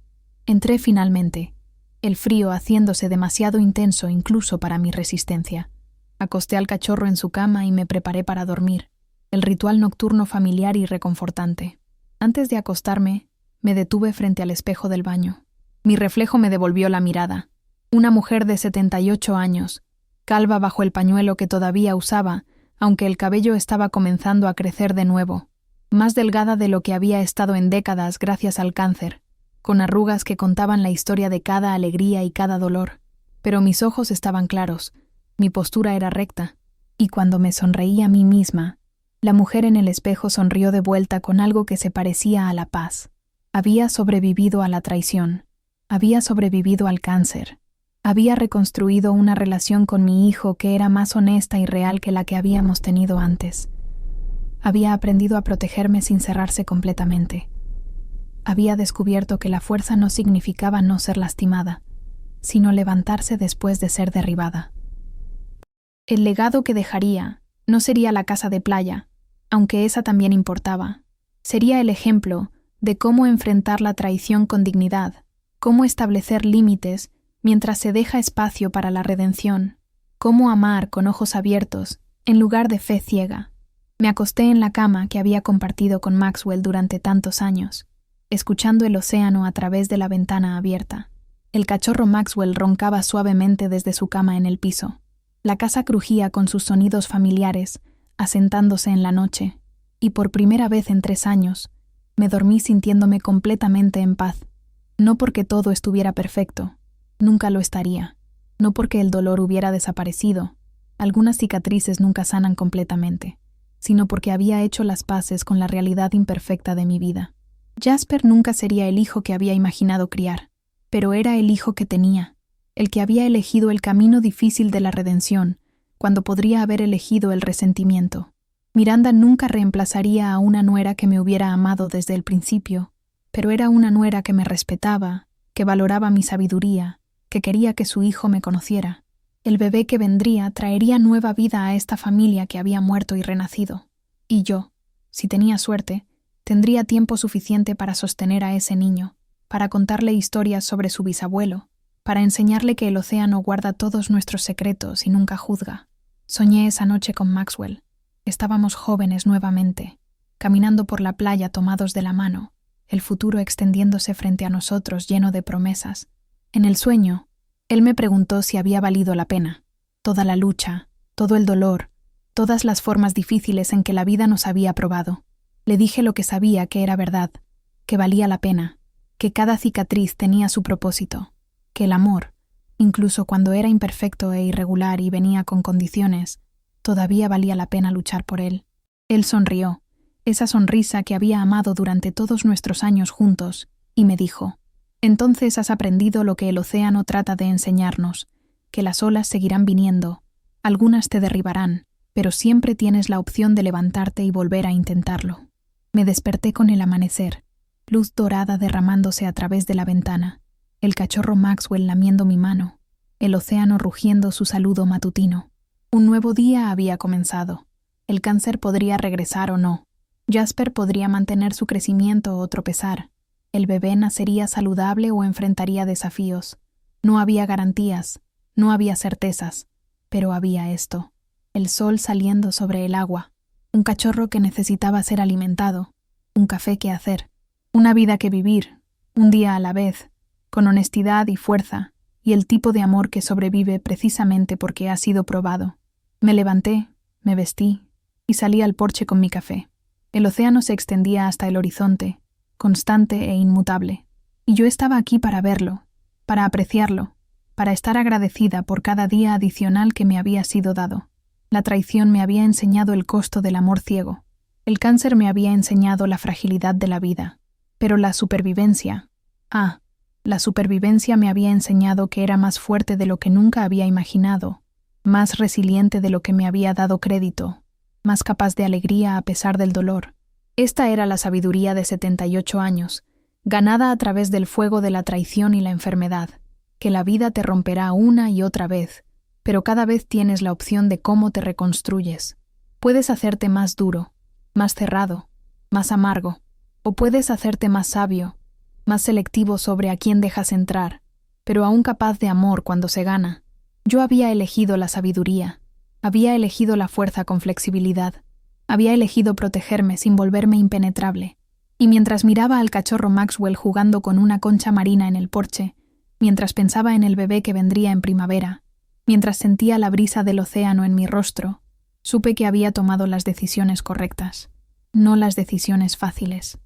Entré finalmente, el frío haciéndose demasiado intenso incluso para mi resistencia. Acosté al cachorro en su cama y me preparé para dormir, el ritual nocturno familiar y reconfortante. Antes de acostarme, me detuve frente al espejo del baño. Mi reflejo me devolvió la mirada. Una mujer de 78 años, calva bajo el pañuelo que todavía usaba, aunque el cabello estaba comenzando a crecer de nuevo, más delgada de lo que había estado en décadas gracias al cáncer, con arrugas que contaban la historia de cada alegría y cada dolor. Pero mis ojos estaban claros, mi postura era recta, y cuando me sonreí a mí misma, la mujer en el espejo sonrió de vuelta con algo que se parecía a la paz. Había sobrevivido a la traición, había sobrevivido al cáncer, había reconstruido una relación con mi hijo que era más honesta y real que la que habíamos tenido antes. Había aprendido a protegerme sin cerrarse completamente. Había descubierto que la fuerza no significaba no ser lastimada, sino levantarse después de ser derribada. El legado que dejaría no sería la casa de playa, aunque esa también importaba. Sería el ejemplo de cómo enfrentar la traición con dignidad, cómo establecer límites mientras se deja espacio para la redención, cómo amar con ojos abiertos en lugar de fe ciega. Me acosté en la cama que había compartido con Maxwell durante tantos años, escuchando el océano a través de la ventana abierta. El cachorro Maxwell roncaba suavemente desde su cama en el piso. La casa crujía con sus sonidos familiares, asentándose en la noche, y por primera vez en 3 años, me dormí sintiéndome completamente en paz. No porque todo estuviera perfecto, nunca lo estaría. No porque el dolor hubiera desaparecido, algunas cicatrices nunca sanan completamente, sino porque había hecho las paces con la realidad imperfecta de mi vida. Jasper nunca sería el hijo que había imaginado criar, pero era el hijo que tenía, el que había elegido el camino difícil de la redención, cuando podría haber elegido el resentimiento. Miranda nunca reemplazaría a una nuera que me hubiera amado desde el principio, pero era una nuera que me respetaba, que valoraba mi sabiduría, que quería que su hijo me conociera. El bebé que vendría traería nueva vida a esta familia que había muerto y renacido. Y yo, si tenía suerte, tendría tiempo suficiente para sostener a ese niño, para contarle historias sobre su bisabuelo, para enseñarle que el océano guarda todos nuestros secretos y nunca juzga. Soñé esa noche con Maxwell. Estábamos jóvenes nuevamente, caminando por la playa tomados de la mano, el futuro extendiéndose frente a nosotros lleno de promesas. En el sueño, él me preguntó si había valido la pena. Toda la lucha, todo el dolor, todas las formas difíciles en que la vida nos había probado. Le dije lo que sabía que era verdad, que valía la pena, que cada cicatriz tenía su propósito, que el amor, incluso cuando era imperfecto e irregular y venía con condiciones, todavía valía la pena luchar por él. Él sonrió, esa sonrisa que había amado durante todos nuestros años juntos, y me dijo: «Entonces has aprendido lo que el océano trata de enseñarnos, que las olas seguirán viniendo, algunas te derribarán, pero siempre tienes la opción de levantarte y volver a intentarlo». Me desperté con el amanecer, luz dorada derramándose a través de la ventana, el cachorro Maxwell lamiendo mi mano, el océano rugiendo su saludo matutino. Un nuevo día había comenzado. El cáncer podría regresar o no. Jasper podría mantener su crecimiento o tropezar. El bebé nacería saludable o enfrentaría desafíos. No había garantías, no había certezas, pero había esto: el sol saliendo sobre el agua, un cachorro que necesitaba ser alimentado, un café que hacer, una vida que vivir, un día a la vez, con honestidad y fuerza, y el tipo de amor que sobrevive precisamente porque ha sido probado. Me levanté, me vestí y salí al porche con mi café. El océano se extendía hasta el horizonte, constante e inmutable, y yo estaba aquí para verlo, para apreciarlo, para estar agradecida por cada día adicional que me había sido dado. La traición me había enseñado el costo del amor ciego. El cáncer me había enseñado la fragilidad de la vida. Pero la supervivencia me había enseñado que era más fuerte de lo que nunca había imaginado, más resiliente de lo que me había dado crédito, más capaz de alegría a pesar del dolor. Esta era la sabiduría de 78 años, ganada a través del fuego de la traición y la enfermedad, que la vida te romperá una y otra vez, pero cada vez tienes la opción de cómo te reconstruyes. Puedes hacerte más duro, más cerrado, más amargo, o puedes hacerte más sabio, más selectivo sobre a quién dejas entrar, pero aún capaz de amor cuando se gana. Yo había elegido la sabiduría, había elegido la fuerza con flexibilidad, había elegido protegerme sin volverme impenetrable, y mientras miraba al cachorro Maxwell jugando con una concha marina en el porche, mientras pensaba en el bebé que vendría en primavera, mientras sentía la brisa del océano en mi rostro, supe que había tomado las decisiones correctas, no las decisiones fáciles,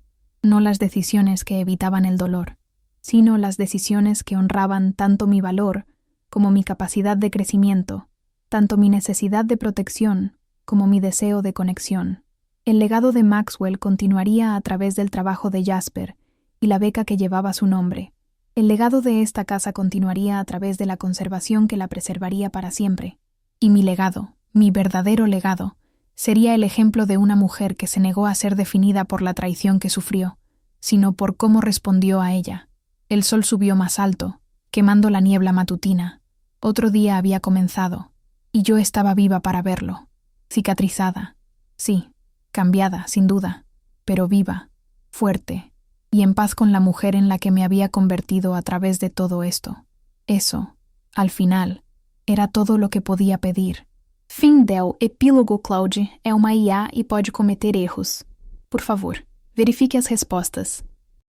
no las decisiones que evitaban el dolor, sino las decisiones que honraban tanto mi valor como mi capacidad de crecimiento, tanto mi necesidad de protección como mi deseo de conexión. El legado de Maxwell continuaría a través del trabajo de Jasper y la beca que llevaba su nombre. El legado de esta casa continuaría a través de la conservación que la preservaría para siempre. Y mi legado, mi verdadero legado, sería el ejemplo de una mujer que se negó a ser definida por la traición que sufrió, sino por cómo respondió a ella. El sol subió más alto, quemando la niebla matutina. Otro día había comenzado, y yo estaba viva para verlo. Cicatrizada, sí, cambiada, sin duda, pero viva, fuerte, y en paz con la mujer en la que me había convertido a través de todo esto. Eso, al final, era todo lo que podía pedir. Fim del epílogo. Cloud é uma IA e pode cometer erros. Por favor, verifique as respostas.